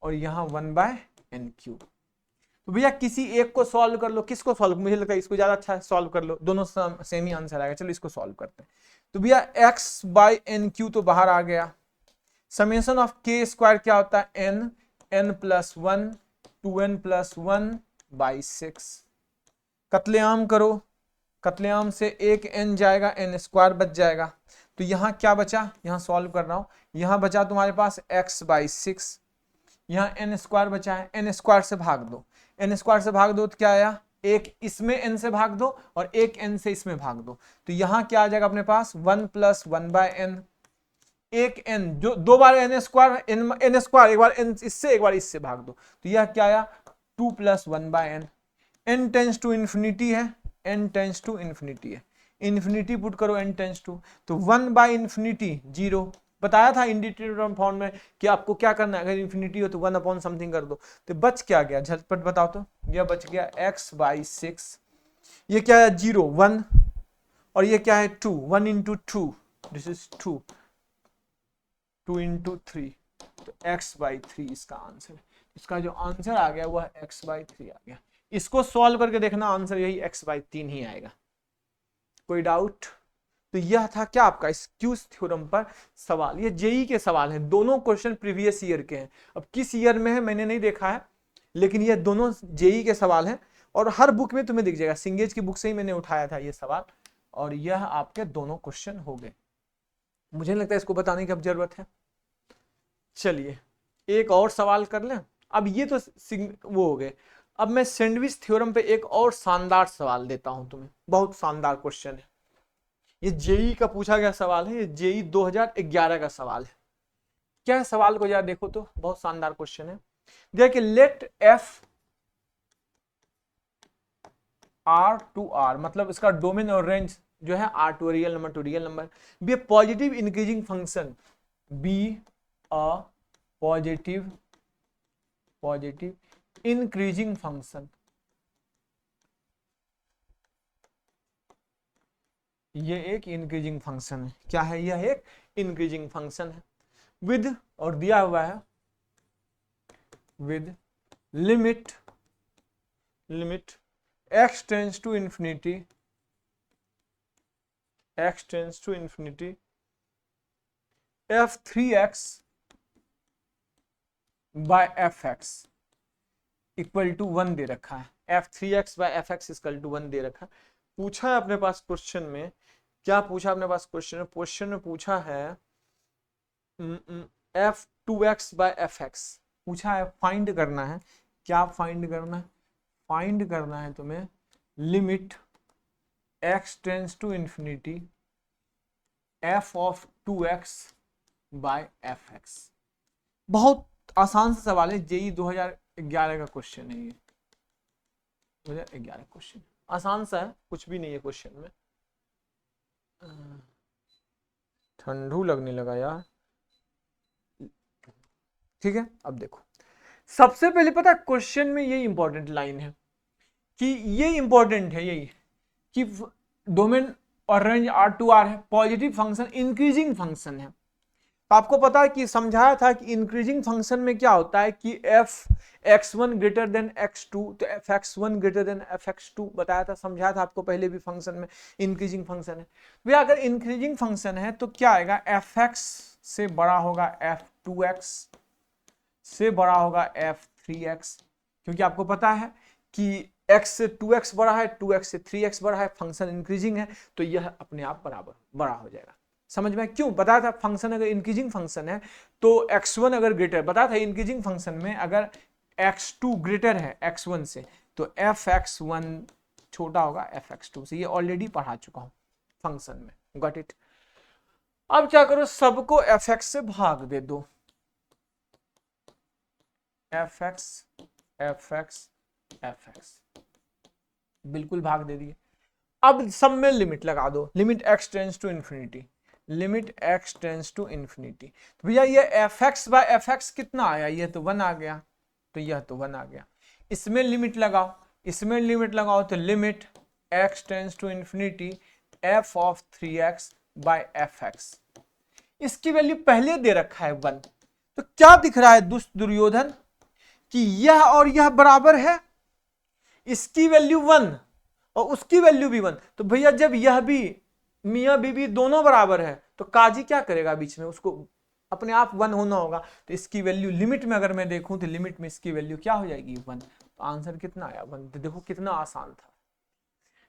और यहां 1 बाय एन क्यू। तो भैया किसी एक को सॉल्व कर लो, किसको सॉल्व, मुझे लगता है इसको ज्यादा अच्छा है, सॉल्व कर लो, दोनों सेम ही आंसर आएगा। चलो इसको सॉल्व करते हैं। तो भैया x बाय एन क्यू तो बाहर आ गया, समेशन ऑफ के स्क्वायर क्या होता है n, n plus 1 2n plus 1 by 6। कतलेआम करो, कतलेआम से एक n जाएगा, n स्क्वायर बच जाएगा। तो यहां क्या बचा, यहां सॉल्व कर रहा हूं, यहां बचा तुम्हारे पास x बाई 6, यहां n स्क्वायर बचा है, n स्क्वायर से भाग दो, n स्क्वायर से भाग दो तो क्या आया, एक इसमें n से भाग दो और एक n से इसमें भाग दो। तो यहां क्या आ जाएगा अपने पास 1 प्लस 1 बाय n, एक n जो दो बार n स्क्वायर, n स्क्वायर एक बार n इससे एक बार इससे भाग दो, तो यह क्या आया 2 plus 1 by n। n tends to infinity है, n टेंस टू इंफिनिटी है, इंफिनिटी पुट करो n टेंस टू, तो 1 बाय इंफिनिटी 0। बताया था इंडिटरमिनेट फॉर्म में कि आपको क्या करना है, अगर इंफिनिटी हो तो 1 अपॉन समथिंग कर दो। तो बच क्या गया, झटपट बताओ तो, यह बच गया x बाई 6, ये क्या है 0 1 और ये क्या है 2, 1 इंटू 2 दिस इज 2, 2 इंटू 3, तो x बाई 3 इसका आंसर है। इसका जो आंसर आ गया वह x बाई 3 आ गया। इसको सॉल्व करके देखना, आंसर यही x बाई 3 ही आएगा। कोई डाउट? तो यह था क्या आपका स्क्यूज थ्योरम पर सवाल। ये जेई के सवाल हैं, दोनों क्वेश्चन प्रीवियस ईयर के हैं। अब किस ईयर में है मैंने नहीं देखा है, लेकिन ये दोनों जेई के सवाल हैं और हर बुक में तुम्हें दिख जाएगा। सिंगेज की बुक से ही मैंने उठाया था ये सवाल और यह आपके दोनों क्वेश्चन हो गए। मुझे नहीं लगता इसको बताने की अब जरूरत है। चलिए एक और सवाल कर लें। अब ये तो वो हो गए। अब मैं सैंडविच थ्योरम पे एक और शानदार सवाल देता हूं तुम्हें, बहुत शानदार क्वेश्चन है। ये जेई का पूछा गया सवाल है, ये जेई 2011 का सवाल है। क्या है सवाल को जरा देखो तो, बहुत शानदार क्वेश्चन है। देखिए let f R to R, मतलब इसका डोमेन और रेंज जो है R to real number to real number, be a positive increasing function, be a positive increasing function. ये एक इंक्रीजिंग फंक्शन है। क्या है, यह एक इंक्रीजिंग फंक्शन है विद, और दिया हुआ है with limit x tends to infinity, x tends to infinity f3x by fx equal to 1 दे रखा है। f3x by fx equal to 1 दे रखा है। पूछा है अपने पास क्वेश्चन में, क्या पूछा अपने पास क्वेश्चन में, क्वेश्चन में पूछा है f2x बाय fx पूछा है, फाइंड करना है। क्या फाइंड करना है, फाइंड करना है तुम्हें limit x tends to infinity f of 2x by fx। बहुत आसान सा सवाल है, जेई 2011 का क्वेश्चन है ये, 2011 क्वेश्चन आसान सा है, कुछ भी नहीं है क्वेश्चन में। ठंडू लगने लगा यार। ठीक है अब देखो, सबसे पहले पता है क्वेश्चन में ये इंपॉर्टेंट लाइन है कि ये इंपॉर्टेंट है यही कि डोमेन और रेंज आर टू आर है, पॉजिटिव फंक्शन इंक्रीजिंग फंक्शन है। तो आपको पता है कि समझाया था कि इंक्रीजिंग फंक्शन में क्या होता है कि f(x1) ग्रेटर देन x2, तो f(x1) ग्रेटर देन f(x2) बताया था, समझाया था आपको पहले भी फंक्शन में इंक्रीजिंग फंक्शन है। भैया अगर इंक्रीजिंग फंक्शन है तो क्या आएगा, fx से बड़ा होगा f2x से बड़ा होगा f3x, क्योंकि आपको पता है कि x से 2x बड़ा है, 2x से 3x बड़ा है, फंक्शन इंक्रीजिंग है, तो यह अपने आप बराबर बड़ा हो जाएगा। समझ में? क्यों बताया था, फंक्शन अगर इंक्रीजिंग फंक्शन है तो x1 अगर ग्रेटर, बताया था इंक्रीजिंग फंक्शन में अगर x2 ग्रेटर है x1 से तो fx1 छोटा होगा fx2 से। ये ऑलरेडी पढ़ा चुका हूं फंक्शन में, गॉट इट। अब क्या करो, सबको fx से भाग दे दो, fx fx fx, बिल्कुल भाग दे दिए। अब सब में लिमिट लगा दो, limit x tends to infinity, limit x tends to infinity. तो भैया ये fx बाय fx कितना आया, ये तो 1 आ गया, तो यह तो 1 आ गया। इसमें लिमिट लगाओ, इसमें लिमिट लगाओ, तो limit x tends to infinity f of 3x by fx। इसकी वैल्यू पहले दे रखा है 1, तो क्या दिख रहा है दुष्ट दुर्योधन कि यह और यह बराबर है, इसकी वैल्यू 1 और उसकी वैल्यू भी 1। तो भैया जब यह भी मियां बीबी दोनों बराबर है तो काजी क्या करेगा बीच में, उसको अपने आप 1 होना होगा। तो इसकी वैल्यू लिमिट में अगर मैं देखूं तो लिमिट में इसकी वैल्यू क्या हो जाएगी 1। तो आंसर कितना आया 1। तो देखो कितना आसान था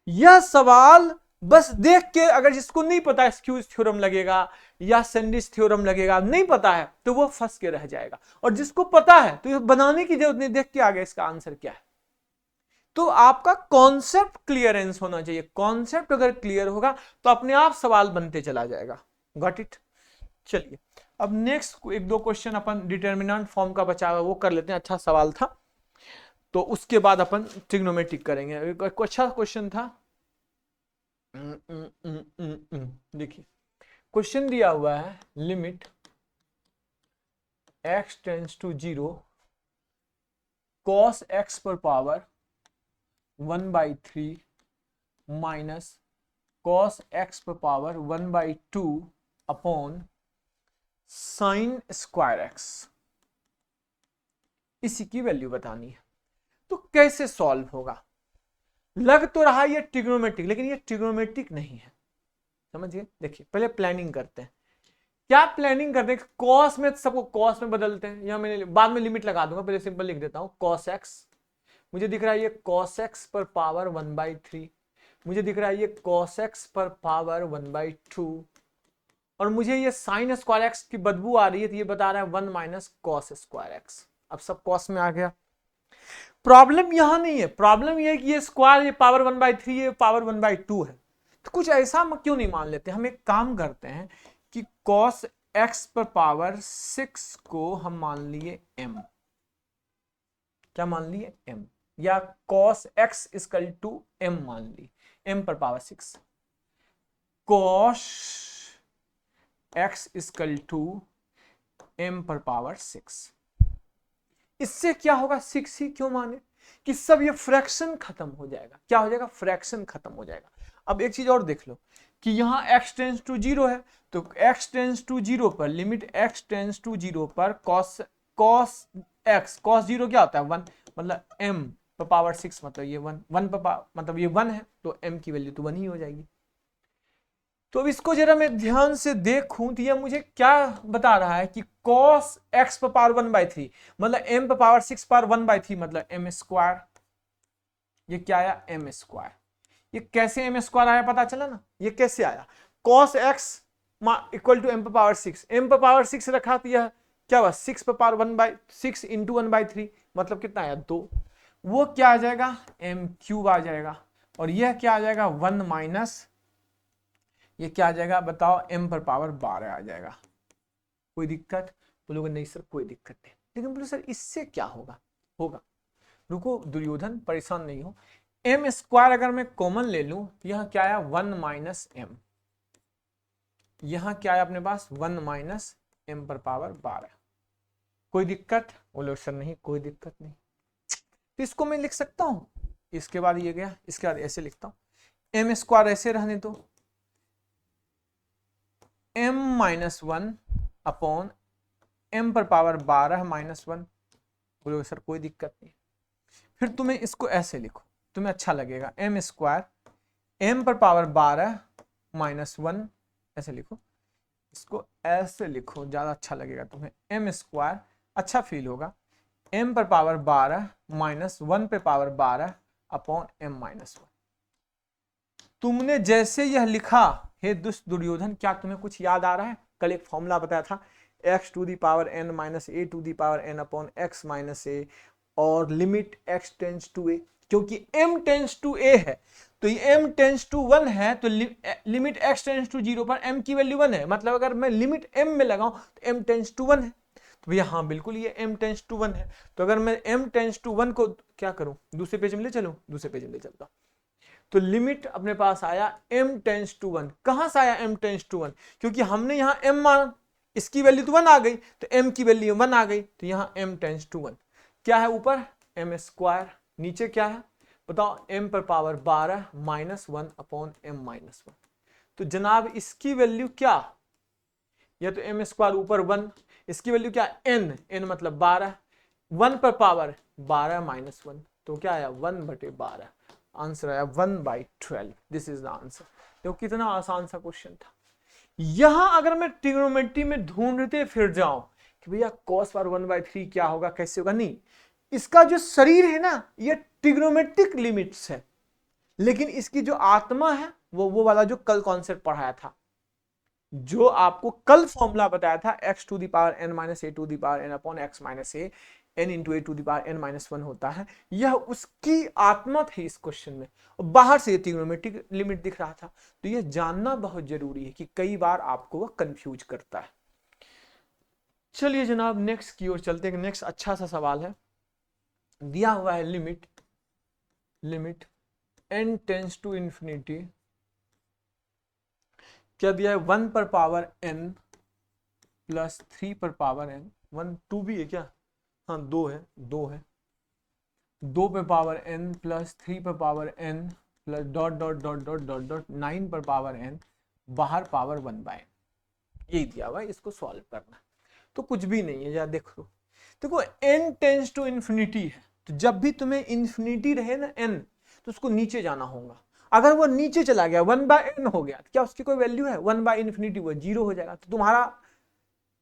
यह सवाल। बस देख के, अगर जिसको नहीं पता स्क्यूज थ्योरम लगेगा या सैंडिच थ्योरम लगेगा, नहीं पता है तो वो फंस के रह जाएगा, और जिसको पता है तो ये बनाने की जरूरत नहीं, देख के आ गया इसका आंसर क्या है। तो आपका कॉन्सेप्ट क्लियरेंस होना चाहिए, कॉन्सेप्ट अगर क्लियर होगा तो अपने आप सवाल बनते चला जाएगा, गॉट इट। चलिए अब नेक्स्ट एक दो क्वेश्चन अपन डिटर्मिनेंट फॉर्म का बचा हुआ वो कर लेते हैं, अच्छा सवाल था, तो उसके बाद अपन ट्रिग्नोमेट्रिक करेंगे। एक अच्छा क्वेश्चन था, देखिए क्वेश्चन दिया हुआ है, limit x tends to 0 cos x पर पावर 1/3 माइनस cos x पर power 1/2 upon sine square x, इसी की वैल्यू बतानी है। तो कैसे सॉल्व होगा? लग तो रहा है ये ट्रिग्नोमेट्रिक, लेकिन ये ट्रिग्नोमेट्रिक नहीं है, समझिए। देखिए पहले प्लानिंग करते हैं, क्या प्लानिंग करते हैं, कॉस में सबको कॉस में बदलते हैं, या मैंने बाद में लिमिट लगा दूंगा, पहले सिंपल लिख देता हूं कॉस एक्स। मुझे दिख रहा है ये कॉस एक्स पर पावर 1/3, मुझे दिख रहा है ये कॉस एक्स पर पावर 1/2, और मुझे ये साइन स्क्वायर एक्स की बदबू आ रही है, तो ये बता रहा है 1 माइनस कॉस स्क्वायर एक्स। अब सब कॉस में आ गया। प्रॉब्लम यहां नहीं है, प्रॉब्लम ये है कि ये स्क्वायर, ये पावर 1/3, ये पावर 1/2 है। तो कुछ ऐसा क्यों नहीं मान लेते, हम एक काम करते हैं कि cos x पर पावर 6 को हम मान लिए m, क्या मान लिए m, या cos x equal to m मान ली, m पर power 6, cos x equal to m पर पावर 6। इससे क्या होगा, 6 ही क्यों माने कि सब ये फ्रैक्शन खत्म हो जाएगा, क्या हो जाएगा, फ्रैक्शन खत्म हो जाएगा। अब एक चीज और देख लो कि यहां x टेंस टू 0 है, तो x टेंस टू 0 पर लिमिट x टेंस टू 0 पर cos x, cos 0 क्या होता है 1, मतलब m पर पावर 6, मतलब ये 1 पर मतलब ये 1 है, तो m की वैल्यू तो 1 ही हो जाएगी। तो अब इसको जरा मैं ध्यान से देखूं तो ये मुझे क्या बता रहा है कि cos x पर पावर 1/3 मतलब m पर पावर 6 पर 1/3 मतलब m स्क्वायर। ये क्या आया, m स्क्वायर। ये कैसे m स्क्वायर आया पता चला ना, ये कैसे आया, cos x equal to m पर पावर 6, m पर पावर 6 रखा तो यह क्या हुआ 6 पर पावर 1/6 इंटू 1/3 मतलब कितना आया 2, वो क्या आ जाएगा m क्यूब आ जाएगा, और यह क्या आ जाएगा 1 माइनस ये क्या आ जाएगा बताओ m पर पावर 12 आ जाएगा। कोई दिक्कत? बोलोगे नहीं सर कोई दिक्कत नहीं, लेकिन बोलो सर इससे क्या होगा, होगा, रुको दुर्योधन परेशान नहीं हो। m स्क्वायर अगर मैं कॉमन ले लूं तो यहां क्या आया 1 माइनस m, यहां क्या आया अपने पास 1 माइनस m पर पावर 12। कोई दिक्कत? बोलो सर नहीं कोई दिक्कत नहीं। तो इसको मैं लिख सकता हूं, इसके बाद ये गया, इसके बाद ऐसे लिखता हूं, m स्क्वायर ऐसे रहने दो, m माइनस 1 अपॉन m पर पावर 12 माइनस 1। बोलोगे सर कोई दिक्कत नहीं। फिर तुम्हें इसको ऐसे लिखो, तुम्हें अच्छा लगेगा, m स्क्वायर m पर पावर 12 माइनस 1, ऐसे लिखो, इसको ऐसे लिखो ज्यादा अच्छा लगेगा तुम्हें, m स्क्वायर अच्छा फील होगा। m पर पावर 12 माइनस 1 पे पावर 12 अपॉन m माइनस 1। तुमने जैसे यह लिखा, हे दुष्ट दुर्योधन, क्या तुम्हें कुछ याद आ रहा है? कल एक फॉर्मूला बताया था, x to the power n minus a to the power n upon x minus a, और limit x tends to a, क्योंकि m टेंस टू a है तो ये m टेंस टू 1 है, तो लिमिट x टेंस टू 0 पर m की value 1 है, मतलब अगर मैं लिमिट m में लगाऊं तो m टेंस टू 1 है। तो भैया हाँ बिल्कुल ये m टेंस टू 1 है। तो अगर मैं m टेंस टू 1 को क्या करूं, दूसरे पेज में ले चलूं, दूसरे पेज में ले चलता, तो लिमिट अपने पास आया m टेंस टू 1। कहां से आया m टेंस टू 1? क्योंकि हमने यहां m मान, इसकी वैल्यू तो 1 आ गई, तो m की वैल्यू 1 आ गई, तो यहां m टेंस टू 1 क्या है, ऊपर m स्क्वायर, नीचे क्या है बताओ, m पर power 12 minus 1 upon m minus 1। तो जनाब इसकी वैल्यू क्या, या तो m स्क्वायर ऊपर 1, इसकी वैल्यू क्या, n मतलब 12, 1 पर पावर 12 माइनस 1, तो क्या आया 1/12, आंसर आया 1/12। This is the answer. देखो कितना आसान सा क्वेश्चन था। यहां अगर मैं ट्रिग्नोमेट्री में ढूंढते फिर जाऊं कि भैया cos पावर 1/3 क्या होगा, कैसे होगा, नहीं, इसका जो शरीर है ना ये ट्रिग्नोमेट्रिक लिमिट्स है, लेकिन इसकी जो आत्मा है वो वाला जो कल कॉन्सेप्ट पढ़ाया था, जो आपको कल फॉर्मूला बताया था, x to the power n minus a to the power n upon x minus a, n into a to the power n minus 1 होता है, यह उसकी आत्मा थी इस क्वेश्चन में, और बाहर से ट्रिग्नोमेट्रिक लिमिट दिख रहा था। तो यह जानना बहुत जरूरी है कि कई बार आपको वह कंफ्यूज करता है। चलिए जनाब नेक्स्ट की ओर चलते हैं। नेक्स्ट अच्छा सा सवाल है, दिया हुआ है limit n tends to infinity, क्या दिया है, 1 पर पावर n प्लस 3 पर पावर n, 1 2 भी है क्या, हाँ 2 है, 2 पे पावर n प्लस 3 पर power n plus dot dot dot dot dot dot 9 पर पावर n, बाहर पावर 1/n, यही दिया हुआ है, इसको सॉल्व करना। तो कुछ भी नहीं है, या देखो n टेंस टू इंफिनिटी है, तो जब भी तुम्हें इंफिनिटी रहे ना n, तो उसको नीचे जाना होगा। अगर वो नीचे चला गया 1/n हो गया, तो क्या उसकी कोई वैल्यू है, 1/इंफिनिटी वो 0 हो जाएगा। तो तुम्हारा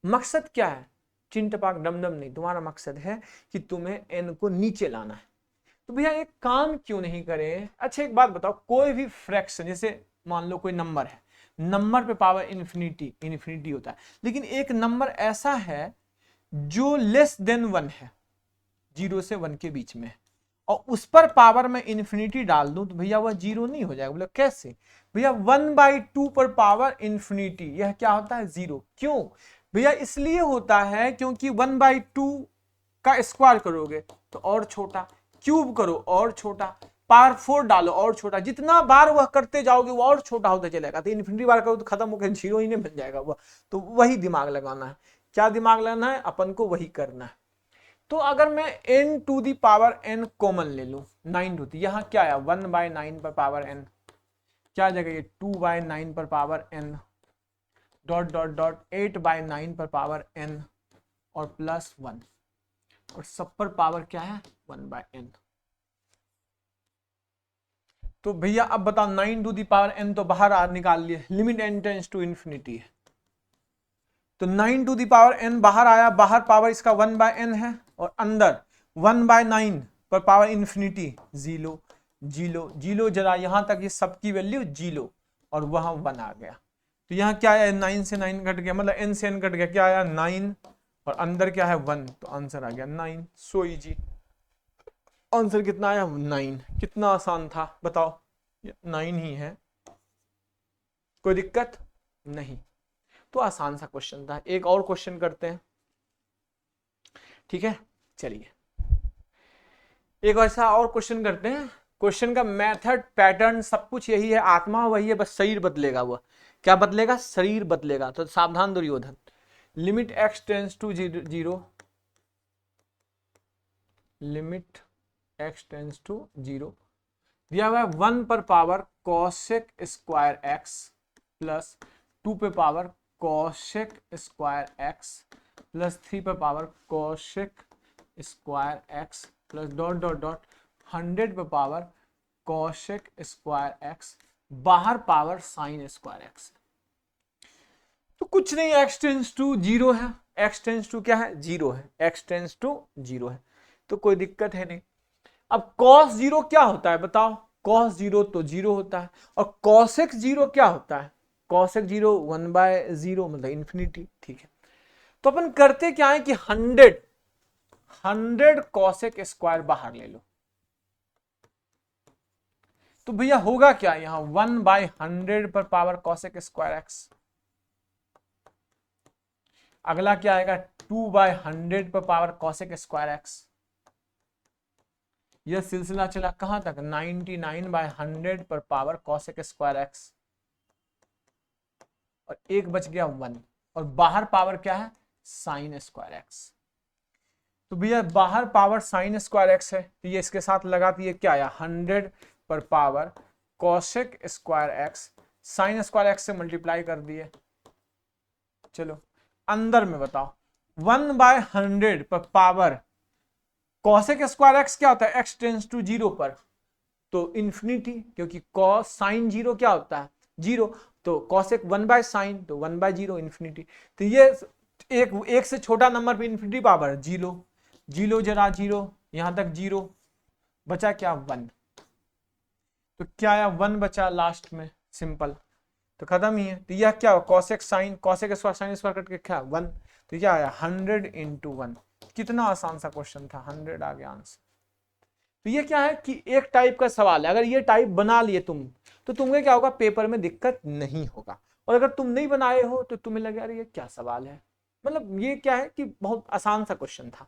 मकसद क्या है, चिंटपाक डमडम नहीं, तुम्हारा मकसद है कि तुम्हें n को नीचे लाना है। तो भैया एक काम क्यों नहीं करें, अच्छा एक बात बताओ, कोई भी फ्रैक्शन, जैसे मान लो कोई नंबर है, नंबर पे पावर इंफिनिटी होता है, लेकिन एक नंबर ऐसा है जो लेस देन 1 है, 0 से 1 के बीच में, और उस पर पावर में इंफिनिटी डाल दूं तो भैया वह 0 नहीं हो जाएगा। बोले कैसे, भैया 1/2 पर पावर इंफिनिटी, यह क्या होता है, 0। क्यों भैया, इसलिए होता है क्योंकि 1/2 का स्क्वायर करोगे तो और छोटा, क्यूब करो और छोटा, पावर 4 डालो और छोटा, जितना बार वह करते जाओगे वो और छोटा होता चलेगा। तो इन्फिनिटी बार करो तो खत्म होकर 0 ही नहीं बन जाएगा वह। तो वही दिमाग लगाना है, क्या दिमाग लगाना है, अपन को वही करना है। तो अगर मैं n to the power n common ले लूं, 9 होती, यहां क्या आया 1/9 पर पावर n, क्या जगह ये 2/9 पर power n, dot dot dot 8/9 पर पावर n, और प्लस 1, और सब पर पावर क्या है 1/n। तो भैया अब बताओ 9 टू दी पावर n तो बाहर निकाल लिए, limit n tends to infinity है, तो 9 टू दी पावर n बाहर आया, बाहर पावर इसका 1/n है, और अंदर 1/9 पर पावर इंफिनिटी 0 0 0, जरा यहां तक ये सबकी वैल्यू 0, और वहां 1 आ गया। तो यहाँ क्या है, 9 से 9 कट गया, मतलब n से n कट गया, क्या आया 9, और अंदर क्या है 1, तो आंसर आ गया 9। सो इजी, आंसर कितना आया 9। कितना आसान था बताओ, 9 ही है, कोई दिक्कत नहीं। तो आसान सा क्वेश्चन था। एक और क्वेश्चन करते हैं, ठीक है, चलिए एक ऐसा और क्वेश्चन करते हैं। क्वेश्चन का मेथड, पैटर्न, सब कुछ यही है, आत्मा वही है, बस शरीर बदलेगा। वह क्या बदलेगा, शरीर बदलेगा। तो सावधान Duryodhan, limit x tends to 0, limit x tends to 0 दिया हुआ है 1 पर power cosec square x plus 2 पे power cosec square x plus 3 पे power cosec square x plus dot dot dot 100 पे पावर cosec स्क्वायर x, बाहर पावर साइन स्क्वायर x। तो कुछ नहीं, x टेंस टू 0 है, x टेंस टू क्या है, 0 है, x टेंस टू 0 है, तो कोई दिक्कत है नहीं। अब cos 0 क्या होता है बताओ, cos 0 तो 0 होता है, और cosec 0 क्या होता है, cosec 0 1/0 मतलब इन्फिनिटी। ठीक है, तो अपन करते क्या है कि 100 cosec स्क्वायर बाहर ले लो, तो भैया होगा क्या, यहां 1/100 पर पावर cosec स्क्वायर x। अगला क्या आएगा, 2/100 पर पावर cosec स्क्वायर x। यह सिलसिला चला कहां तक, 99/100 पर पावर cosec स्क्वायर x, और एक बच गया 1, और बाहर पावर क्या है, साइन स्क्वायर x। तो भैया बाहर पावर साइन स्क्वायर x है, तो ये इसके साथ लगाती है क्या आया, 100 पर power cosec square x, sign square x से मल्टीप्लाई कर दिए। चलो अंदर में बताओ, 1/100 पर पावर cosec स्क्वायर x क्या होता है, x टेंस टू 0 पर तो इंफिनिटी, क्योंकि cos साइन 0 क्या होता है, 0, तो cosec 1/sin तो 1/0 इंफिनिटी। तो ये एक से छोटा नंबर पे इंफिनिटी पावर 0, 0 जरा 0, यहां तक 0, बचा क्या 1, तो क्या आया 1 बचा लास्ट में, सिंपल, तो खत्म ही है। तो यह क्या हो, cosec sine, cosec square sine square करके क्या 1, तो क्या आया 100 × 1। कितना आसान सा क्वेश्चन था, 100 आ गया आंसर। तो ये क्या है कि एक टाइप का सवाल है, अगर ये टाइप बना लिए तुम तो तुम्हें क्या होगा, पेपर में दिक्कत नहीं होगा, और अगर तुम नहीं बनाए हो तो तुम्हें लगे अरे ये क्या सवाल है, मतलब ये क्या है कि बहुत आसान सा क्वेश्चन था।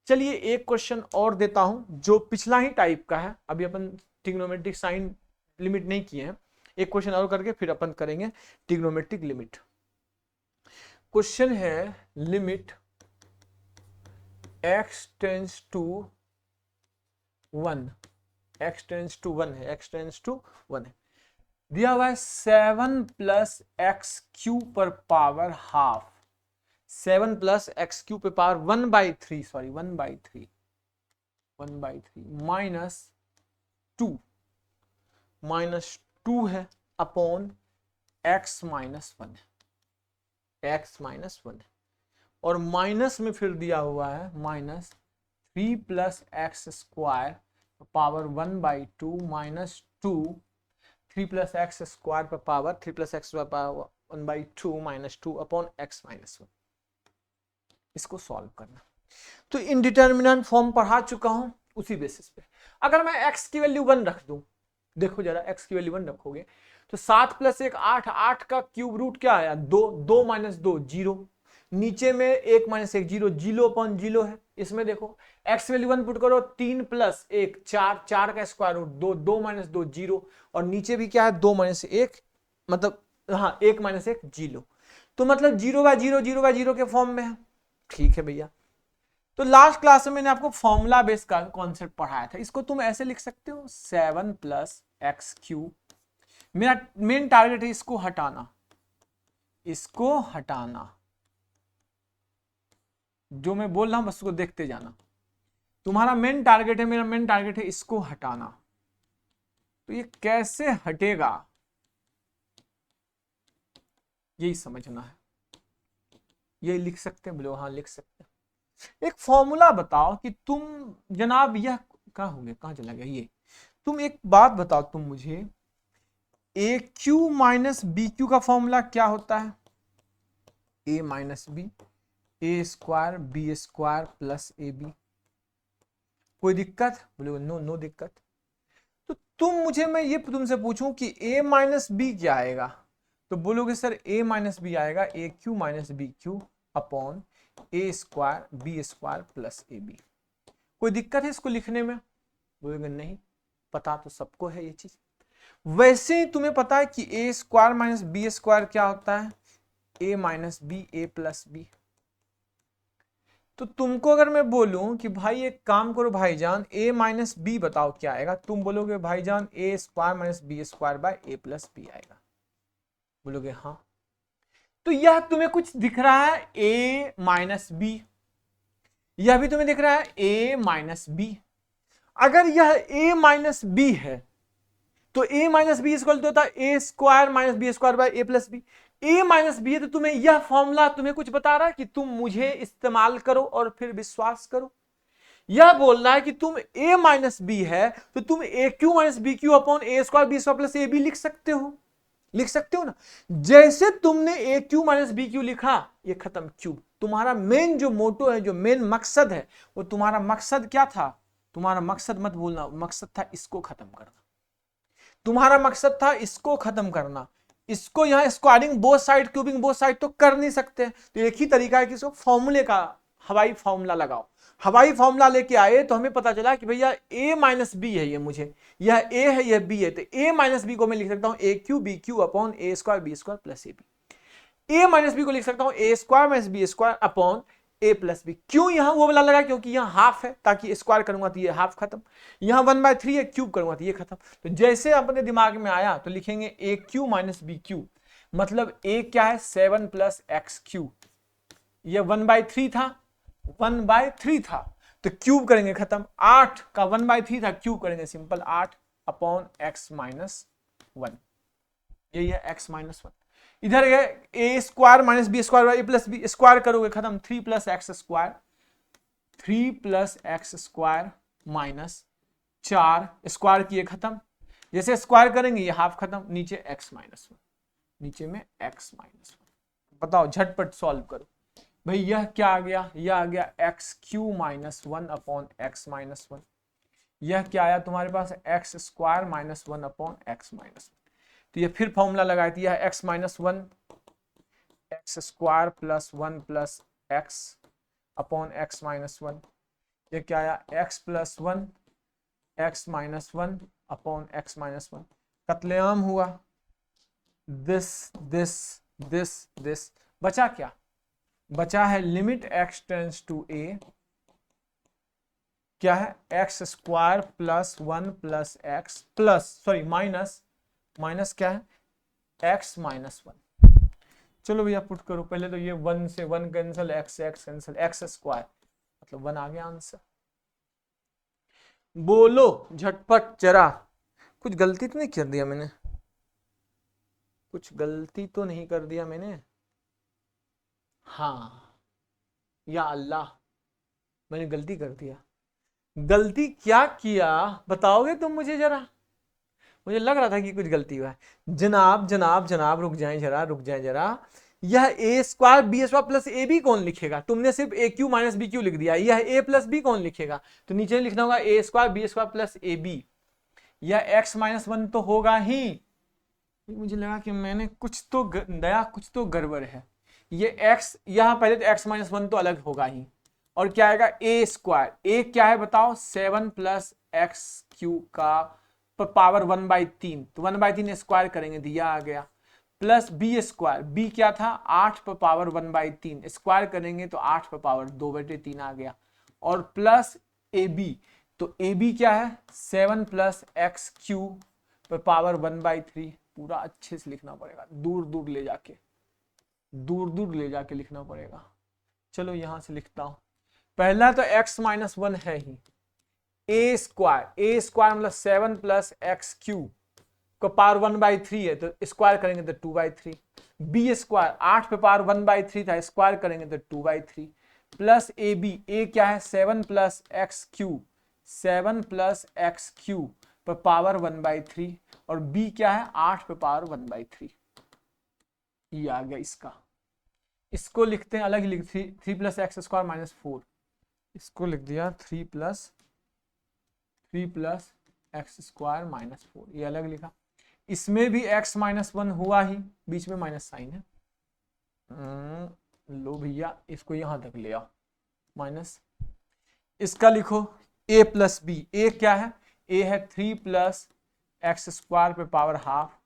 चलिए एक क्वेश्चन और देता हूं जो पिछला ही टाइप का है, अभी अपन ट्रिग्नोमेट्रिक साइन लिमिट नहीं किए हैं, एक क्वेश्चन और करके फिर अपन करेंगे ट्रिग्नोमेट्रिक लिमिट। क्वेश्चन है limit x tends to 1, x tends to 1 है, x टेंस टू 1 है, दिया हुआ है 7 + x³ पर पावर हाफ, 7 + x³ पे पावर 1/3, सॉरी 1/3 -2 है अपॉन x - 1 है, x - 1 है, और माइनस में फिर दिया हुआ है -3 + x² पावर 1/2 -2, 3 + x² पर power 3 + x² power 1/2 -2 upon x - 1। इसको सॉल्व करना, तो इंडिटरमिनेंट फॉर्म पढ़ा चुका हूं, उसी बेसिस पे अगर मैं x की वैल्यू 1 रख दूं, देखो जरा x की वैल्यू 1 रखोगे तो 7 + 1 8, 8 का क्यूब रूट क्या आया 2, 2 - 2 0, नीचे में 1 - 1 0, 0 अपॉन 0 है, इसमें देखो x वैल्यू 1 पुट करो, 3 + 1 4, 4 का स्क्वायर रूट 2, 2 - 2 0, और नीचे भी क्या है 2 - 1, मतलब हाँ 1 - 1 0, तो मतलब 0/0 0/0 के फॉर्म में है। ठीक है भैया, तो लास्ट क्लास में मैंने आपको फॉर्मूला बेस का कॉन्सेप्ट पढ़ाया था, इसको तुम ऐसे लिख सकते हो 7 + x³, मेरा मेन टारगेट है इसको हटाना, इसको हटाना, जो मैं बोल रहा हूं बस उसको देखते जाना, तुम्हारा मेन टारगेट है, मेरा मेन टारगेट है इसको हटाना। तो ये कैसे हटेगा यही समझना है, ये लिख सकते हैं, बोलो हाँ लिख सकते हैं। एक फॉर्मूला बताओ कि तुम जनाब, यह कहाँ हो गया, कहाँ चला गया ये, तुम एक बात बताओ तुम मुझे, AQ - BQ का फॉर्मूला क्या होता है, A - B A² B² + AB, कोई दिक्कत, बोलो नो, नो दिक्कत। तो तुम मुझे, मैं ये तुमसे पूछूं कि A - B क्या आएगा, तो बोलोगे सर A - B आएगा AQ - BQ upon A² B² + AB, कोई दिक्कत है इसको लिखने में, बोलोगे नहीं, पता तो सबको है ये चीज। वैसे ही तुम्हें पता है कि A² - B² क्या होता है, A - B A + B। तो तुमको अगर मैं बोलूं कि भाई एक काम करो भाईजान, A - B बताओ क्या आएगा, तुम बोलोगे भाईजान A² - B² A + B आएगा, बोलोगे हाँ। तो यह तुम्हें कुछ दिख रहा है A - B, यह भी तुम्हें दिख रहा है A - B। अगर यह A - B है तो A - B इक्वल तो होता है A² - B² A + B। a minus b है तो तुम्हें यह फॉर्मूला तुम्हें कुछ बता रहा है कि तुम मुझे इस्तेमाल करो और फिर विश्वास करो। यह बोल रहा है कि तुम a माइनस बी है तो तुम a q minus b q upon a square b square plus a b लिख सकते हो, लिख सकते हो ना। जैसे तुमने a q minus b q लिखा, ये खत्म क्यूब। तुम्हारा मेन जो मोटो है, जो मेन मकसद है, वो तुम्हारा मकसद क्या था? तुम्हारा मकसद मत भूलना, मकसद था इसको खत्म करना। तुम्हारा मकसद था इसको खत्म करना। इसको यहां squaring both side, cubing both side तो कर नहीं सकते, तो एक ही तरीका है कि इसको फॉर्मूले का हवाई फॉर्मूला लगाओ। हवाई फॉर्मूला लेके आए तो हमें पता चला कि भैया a माइनस बी है, ये मुझे यह a है यह b है, तो a माइनस बी को मैं लिख सकता हूं a q b q upon a square b square plus a b. a minus b को लिख सकता हूं a square minus b square upon a plus b. क्यों यहां वो वाला लगा? क्योंकि यहां हाफ है, ताकि स्क्वायर करूंगा तो ये हाफ खत्म, यहां 1/3 है, क्यूब करूंगा तो ये खत्म। तो जैसे अपने दिमाग में आया तो लिखेंगे ए क्यू माइनस बी क्यू, मतलब a क्या है 7 प्लस एक्स क्यू, ये 1/3 था, 1/3 था तो क्यूब करेंगे खत्म। 8 का 1/3 था, क्यूब करेंगे सिंपल 8 अपॉन एक्स माइनस 1, यही है एक्स माइनस 1। इधर है ए स्क्वायर माइनस बी स्क्वायर ए प्लस बी, स्क्वायर करोगे खत्म 3 plus x square, 3 plus x square minus 4, square किए खत्म। जैसे स्क्वायर करेंगे ये हाफ खत्म, नीचे एक्स माइनस 1, नीचे में एक्स माइनस 1। बताओ झटपट सॉल्व करो भाई, यह क्या आ गया? यह आ गया x q minus 1 upon x minus 1। यह क्या आया तुम्हारे पास? X square minus 1 upon x minus 1। तो ये फिर फॉर्मूला लगाया था, यह x minus 1 x square plus 1 plus x upon x minus 1। ये क्या आया? X plus 1 x minus 1 upon x minus 1। कत्लेआम हुआ। दिस दिस दिस दिस, बचा क्या? बचा है लिमिट एक्स टेंस टू ए, क्या है? X square plus 1 plus x plus sorry minus, minus क्या है? X minus 1। चलो भैया पुट करो, पहले तो ये 1 से 1 cancel, x x cancel, x square मतलब 1 आ गया आंसर। बोलो झटपट जरा, कुछ गलती तो नहीं कर दिया मैंने? कुछ गलती तो नहीं कर दिया मैंने? हाँ या अल्लाह, मैंने गलती कर दिया। गलती क्या किया बताओगे तुम मुझे जरा? मुझे लग रहा था कि कुछ गलती हुआ है। जनाब जनाब जनाब रुक जाएं जरा, रुक जाएं जरा। यह a square b square plus a b कौन लिखेगा? तुमने सिर्फ a q minus b q लिख दिया, यह ए प्लस बी कौन लिखेगा? तो नीचे लिखना होगा a square b square plus a b. यह एक्स माइनस 1 तो होगा ही। मुझे लगा कि मैंने कुछ तो नया, कुछ तो गड़बड़ है। ये एक्स यहाँ पहले तो एक्स माइनस 1 तो अलग होगा ही, और क्या आएगा? ए स्क्वायर, ए क्या है बताओ? 7 प्लस एक्स क्यू का पावर 1/3, तो 1/3 स्क्वायर करेंगे तो यह आ गया, प्लस बी स्क्वायर, बी क्या था? 8 पर पावर 1/3, स्क्वायर करेंगे तो 8 पर पावर 2/3 आ गया, और प्लस ए बी, तो ए बी क्या है? 7 प्लस एक्स क्यू पर पावर 1/3। पूरा अच्छे से लिखना पड़ेगा, दूर दूर ले जाके, दूर दूर ले जाके लिखना पड़ेगा। चलो यहां से लिखता हूं। पहला तो x माइनस 1 है ही, ए स्क्वायर मतलब 7 प्लस एक्स क्यू का पावर 1/3 है, तो स्क्वायर करेंगे तो 2/3। बी स्क्वायर 8 पे पावर 1/3 था, स्क्वायर करेंगे तो 2/3, प्लस ए बी, ए क्या है? 7 plus x Q, 7 plus x Q पर पावर 1/3, और b क्या है? 8 पे पावर 1/3। ये आ गया इसका। इसको लिखते हैं अलग ही, लिख 3 प्लस एक्स स्क्वायर माइनस 4, इसको लिख दिया 3 प्लस एक्स स्क्वायर माइनस 4, ये अलग लिखा। इसमें भी x माइनस 1 हुआ ही, बीच में माइनस साइन है। लो भैया इसको यहां तक ले आओ, माइनस। इसका लिखो a प्लस बी, ए क्या है? a है 3 प्लस एक्स स्क्वायर पे पावर हाफ,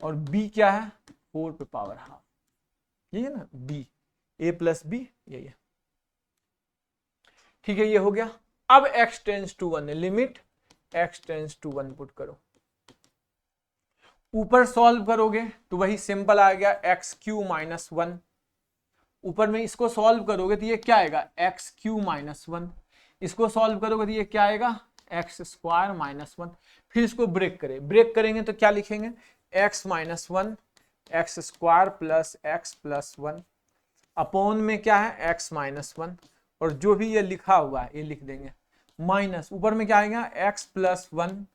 और b क्या है? 4 पे पावर हाफ, यही है ना b, a प्लस बी यही है। ठीक है, ये हो गया। अब x टेंस टू 1 है, limit x tends to 1 put करो। ऊपर सॉल्व करोगे तो वही सिंपल आ गया एक्स क्यू माइनस 1। ऊपर में इसको सॉल्व करोगे तो ये क्या आएगा? X q minus 1। इसको सॉल्व करोगे तो ये क्या आएगा? X square minus 1। फिर इसको ब्रेक करें, ब्रेक करेंगे तो क्या लिखेंगे? X minus 1 x square plus x plus one upon में क्या है एक्स माइनस वन, और जो भी ये लिखा हुआ है ये लिख देंगे, माइनस ऊपर में क्या आएगा x plus one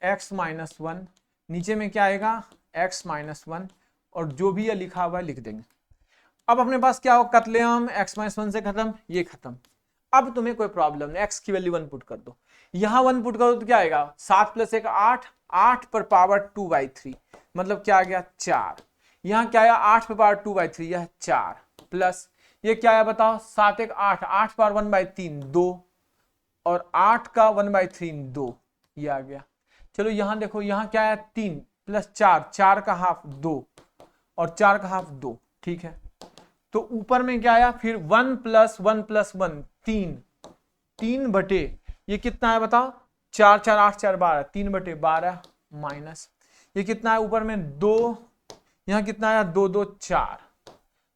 x minus one, नीचे में क्या आएगा एक्स माइनस वन, और जो भी ये लिखा हुआ है लिख देंगे। अब अपने पास क्या हो, कतलेआम एक्स माइनस वन से खत्म, ये खत्म। अब तुम्हें कोई प्रॉब्लम नहीं, एक्स की वैल्यू वन पुट कर दो, यहां वन पुट करो तो क्या आएगा 7 प्लस 1 8, 8 पर पावर 2/3 मतलब क्या आ गया 4, यहां क्या आया 8 पर पावर 2/3 यह 4, प्लस ये क्या आया बताओ 7 1 8, 8 पावर 1/3 2, और 8 का 1/3 2, ये आ गया। चलो यहां देखो, यहां क्या आया 3 प्लस 4, 4 का हाफ 2, और 4 का हाफ 2, ठीक है। तो ऊपर में क्या आया फिर 1 प्लस 1 प्लस 1 3, 3 बटे ये कितना है बताओ 4 4 8 4 12, 3/12 माइनस ये कितना है ऊपर में 2, यहां कितना आया 2 2 4,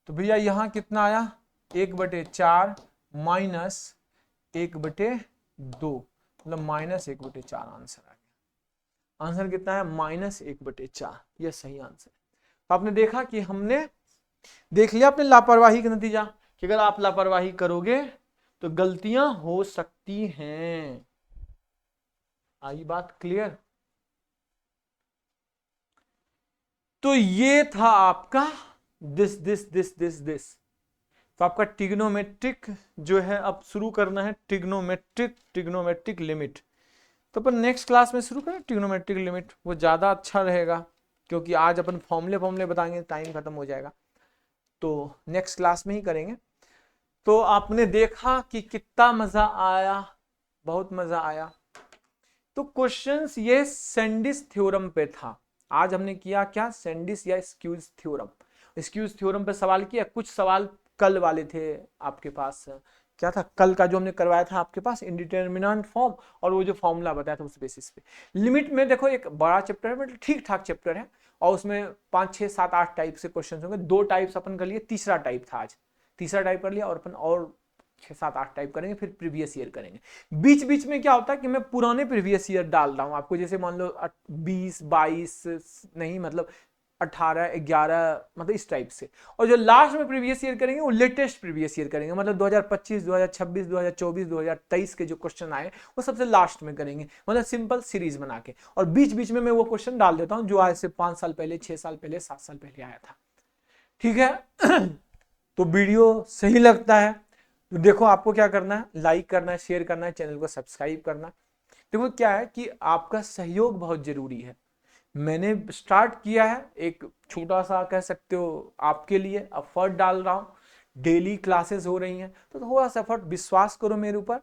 तो भैया यहां कितना आया 1/4 माइनस 1/2 मतलब माइनस 1/4 आंसर आ गया। आंसर कितना है माइनस 1/4, यह सही आंसर है। तो आपने देखा कि हमने देख लिया अपने लापरवाही का नतीजा, कि अगर आप लापरवाही करोगे तो गलतियां हो सकती हैं। आई बात क्लियर? तो ये था आपका this this this this this. तो आपका ट्रिग्नोमेट्रिक जो है अब शुरू करना है, ट्रिग्नोमेट्रिक लिमिट। तो अपन नेक्स्ट क्लास में शुरू करें ट्रिग्नोमेट्रिक लिमिट, वो ज्यादा अच्छा रहेगा, क्योंकि आज अपन फॉर्मूले बताएंगे टाइम खत्म हो जाएगा, तो नेक्स्ट क्लास में ही करेंगे। तो आपने देखा कि कितना मजा आया, बहुत मजा आया। तो क्वेश्चंस ये सैंडिस थ्योरम पे था। आज हमने किया क्या, सैंडिस या स्क्यूज थ्योरम। स्क्यूज थ्योरम पे सवाल किया, कुछ सवाल कल वाले थे आपके पास, क्या था कल का जो हमने करवाया था आपके पास इंडिटरमिनेंट फॉर्म, और वो जो फॉर्मूला बताया था उस बेसिस पे। लिमिट में देखो एक बड़ा चैप्टर है, मतलब ठीक ठाक चैप्टर है, और उसमें 5 6 7 8 टाइप से क्वेश्चन होंगे। 2 टाइप्स अपन कर लिए, तीसरा टाइप था आज, तीसरा टाइप कर लिया, और अपन और 6 7 8 टाइप करेंगे, फिर प्रीवियस ईयर करेंगे। बीच बीच में क्या होता है कि मैं पुराने प्रीवियस ईयर डाल रहा हूं आपको, जैसे मान लो 20 22 नहीं मतलब 18 11 मतलब इस टाइप से, और जो लास्ट में प्रीवियस ईयर करेंगे वो लेटेस्ट प्रीवियस ईयर करेंगे, मतलब 2025 2026 2024 2023 के जो क्वेश्चन आए वो सबसे लास्ट में करेंगे, मतलब सिंपल सीरीज बना के। और बीच बीच में मैं वो क्वेश्चन डाल देता हूं जो आज से 5 साल पहले 6 साल पहले 7 साल पहले आया था, ठीक है। तो वीडियो सही लगता है तो देखो आपको क्या करना है, लाइक करना है, शेयर करना है, चैनल को सब्सक्राइब करना है। देखो क्या है कि आपका सहयोग बहुत जरूरी है। मैंने स्टार्ट किया है एक छोटा सा कह सकते हो आपके लिए, एफर्ट डाल रहा हूं, डेली क्लासेस हो रही हैं, तो थोड़ा सा एफर्ट, विश्वास करो मेरे ऊपर।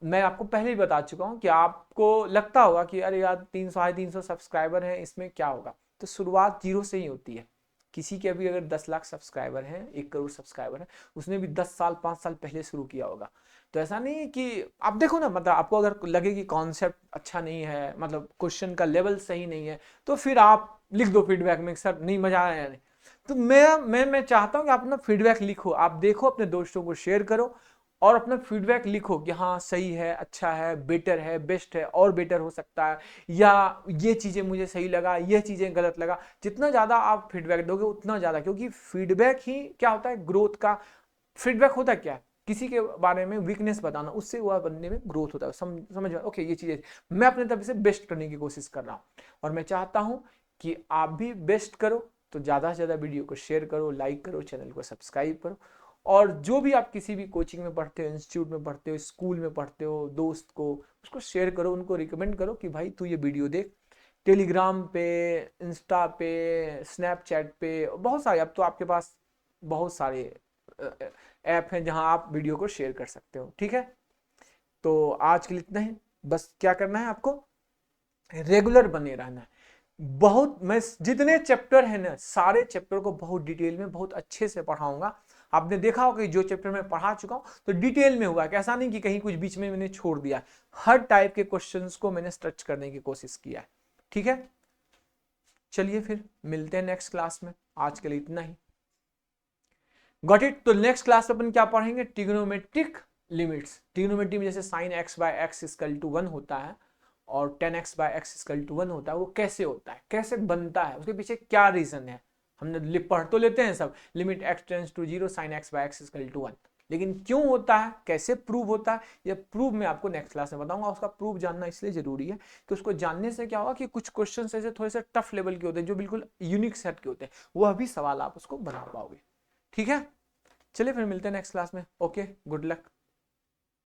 मैं आपको पहले ही बता चुका हूं कि आपको लगता होगा कि अरे यार 300 350 सब्सक्राइबर हैं, इसमें क्या होगा। तो शुरुआत जीरो से ही होती है। किसी के भी अगर 10 लाख सब्सक्राइबर हैं, 1 करोड़ सब्सक्राइबर हैं, उसने भी 10 साल 5 साल पहले शुरू किया होगा। तो ऐसा नहीं है कि आप देखो ना, मतलब आपको अगर लगे कि कॉन्सेप्ट अच्छा नहीं है, मतलब क्वेश्चन का लेवल सही नहीं है, तो फिर आप लिख दो फीडबैक में सर नहीं मजा आया नहीं। तो मैं चाहता हूं कि आप अपना फीडबैक लिखो, आप देखो, अपने दोस्तों को शेयर करो, और अपना फीडबैक लिखो कि हाँ सही है, अच्छा है, बेटर है, बेस्ट है, और बेटर हो सकता है, या ये चीजें मुझे सही लगा, ये चीजें गलत लगा। जितना ज्यादा आप फीडबैक दोगे उतना ज्यादा, क्योंकि फीडबैक ही क्या होता है ग्रोथ का। फीडबैक होता क्या है, किसी के बारे में वीकनेस बताना, उससे वह बंदे में ग्रोथ होता है। समझ में, ओके ये चीजें मैं अपने तरफ से बेस्ट करने की कोशिश कर रहा हूँ, और मैं चाहता हूँ कि आप भी बेस्ट करो। तो ज्यादा से ज्यादा वीडियो को शेयर करो, लाइक करो, चैनल को सब्सक्राइब करो, और जो भी आप किसी भी कोचिंग में पढ़ते हो, इंस्टीट्यूट में पढ़ते हो, स्कूल में पढ़ते हो, दोस्त को उसको शेयर करो, उनको रिकमेंड करो कि भाई तू ये वीडियो देख। टेलीग्राम पे, इंस्टा पे, स्नैपचैट पे, बहुत सारे, अब तो आपके पास बहुत सारे ऐप हैं जहां आप वीडियो को शेयर कर सकते हो, ठीक है। तो आज के लिए इतना ही, बस क्या करना है आपको, रेगुलर बने रहना है। बहुत मैं जितने चैप्टर है ना, सारे चैप्टर को बहुत डिटेल में बहुत अच्छे से पढ़ाऊंगा। आपने देखा होगा कि जो चैप्टर मैं पढ़ा चुका हूं तो डिटेल में हुआ है, ऐसा नहीं कि कहीं कुछ बीच में मैंने छोड़ दिया। हर टाइप के क्वेश्चंस को मैंने टच करने की कोशिश किया है, ठीक है। चलिए फिर मिलते हैं नेक्स्ट क्लास में, आज के लिए इतना ही। Got it. तो नेक्स्ट क्लास में अपन क्या पढ़ेंगे, ट्रिग्नोमेट्रिक लिमिट्स। ट्रिग्नोमेट्री में जैसे sine x by x equal to 1 होता है, और 10x bye x equal to 1 होता है, वो कैसे होता है, कैसे बनता है, उसके पीछे क्या रीजन है। हमने पढ़ तो लेते हैं सब, limit x tends to 0 sine x by x equal to 1, लेकिन क्यों होता है, कैसे प्रूव होता है, ये प्रूव मैं आपको नेक्स्ट क्लास में बताऊंगा। उसका प्रूव जानना इसलिए जरूरी है कि उसको जानने से क्या होगा कि कुछ क्वेश्चन ऐसे थोड़े से टफ लेवल के होते हैं, जो बिल्कुल यूनिक सेट के होते हैं, वह भी सवाल आप उसको बना पाओगे। ठीक है, चलिए फिर मिलते हैं नेक्स्ट क्लास में। Okay, good luck.